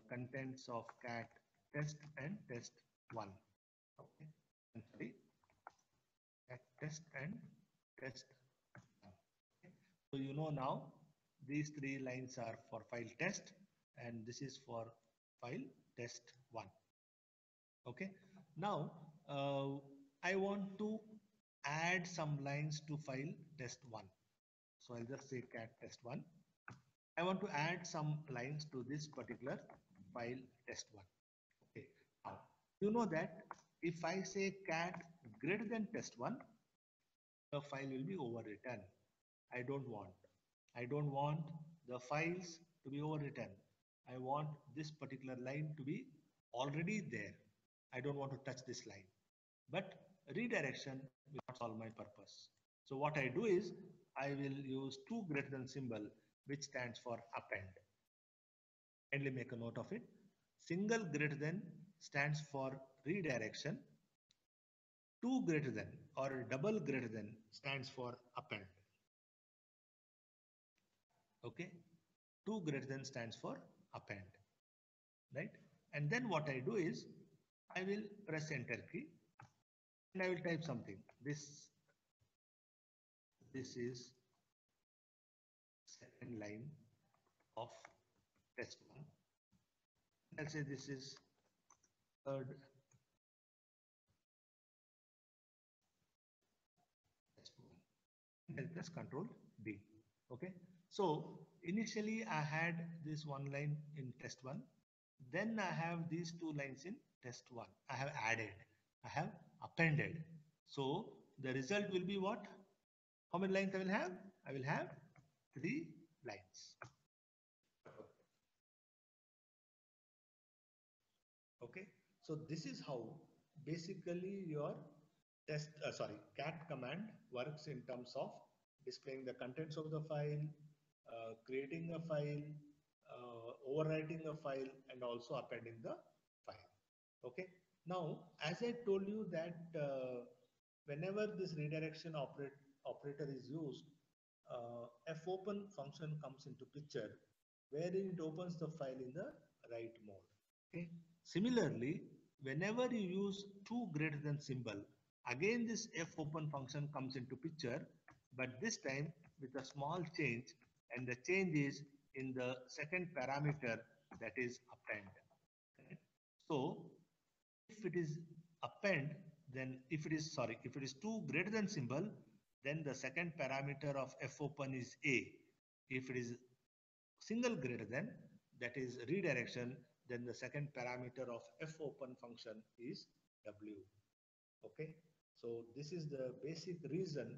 contents of cat test and test1. Okay, I'm sorry, cat test and test1. Okay. So you know now these three lines are for file test and this is for file test1. Okay. Now I want to add some lines to file test1. So I'll just say cat test1. I want to add some lines to this particular file test1. Okay. Now you know that if I say cat greater than test1, the file will be overwritten. I don't want. I don't want the files to be overwritten. I want this particular line to be already there. I don't want to touch this line. But redirection will not solve my purpose. So what I do is I will use two greater than symbol, which stands for append. Kindly make a note of it. Single greater than stands for redirection. Two greater than or double greater than stands for append. Okay, two greater than stands for append, right? And then what I do is I will press enter key and I will type something. This is second line of test1. I'll say this is third test1. I'll press Control D. Okay. So initially I had this one line in test1. Then I have these two lines in test1. I have added. I have appended. So the result will be what? How many lines I will have? I will have 3 lines. Okay. So this is how basically your cat command works in terms of displaying the contents of the file, creating a file, overwriting a file, and also appending the file. Okay. Now, as I told you that whenever this redirection operator is used, fopen function comes into picture, wherein it opens the file in the write mode. Okay. Similarly, whenever you use two greater than symbol, again this fopen function comes into picture, but this time with a small change, and the change is in the second parameter, that is append. Okay. So if it is append, then if it is two greater than symbol, then the second parameter of fopen is A. If it is single greater than, that is redirection, then the second parameter of fopen function is W. Okay, so this is the basic reason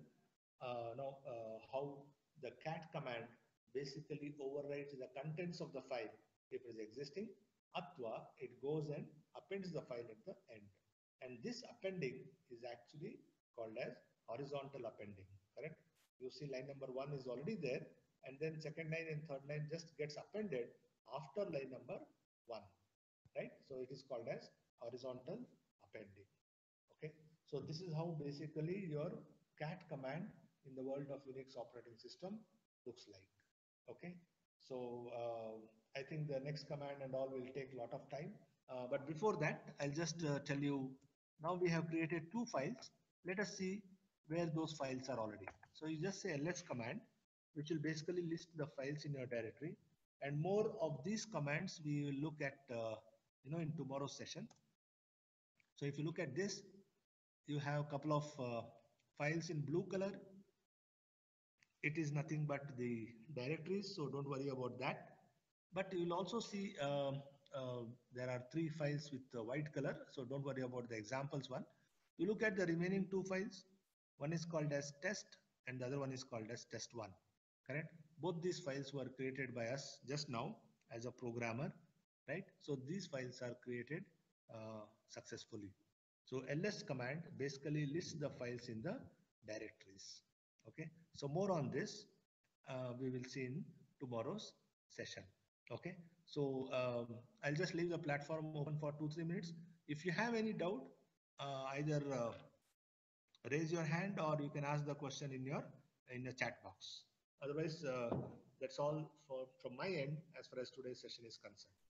how the cat command basically overwrites the contents of the file if it is existing, athwa it goes and appends the file at the end. And this appending is actually called as horizontal appending, correct? You see line number 1 is already there, and then second line and third line just gets appended after line number 1, right? So it is called as horizontal appending. Okay, so this is how basically your cat command in the world of Unix operating system looks like. Okay, so I think the next command and all will take a lot of time, but before that I'll just tell you, now we have created two files. Let us see where those files are already. So you just say ls command, which will basically list the files in your directory, and more of these commands we will look at in tomorrow's session. So if you look at this, you have a couple of files in blue color. It is nothing but the directories, so don't worry about that. But you will also see there are 3 files with white color, so don't worry about the examples one. You look at the remaining 2 files. One is called as test and the other one is called as test1, correct? Both these files were created by us just now as a programmer, right? So these files are created successfully. So ls command basically lists the files in the directories. Okay, so more on this. we will see in tomorrow's session. Okay, so I'll just leave the platform open for 2-3 minutes. If you have any doubt, either raise your hand or you can ask the question in the chat box. Otherwise, that's all from my end as far as today's session is concerned.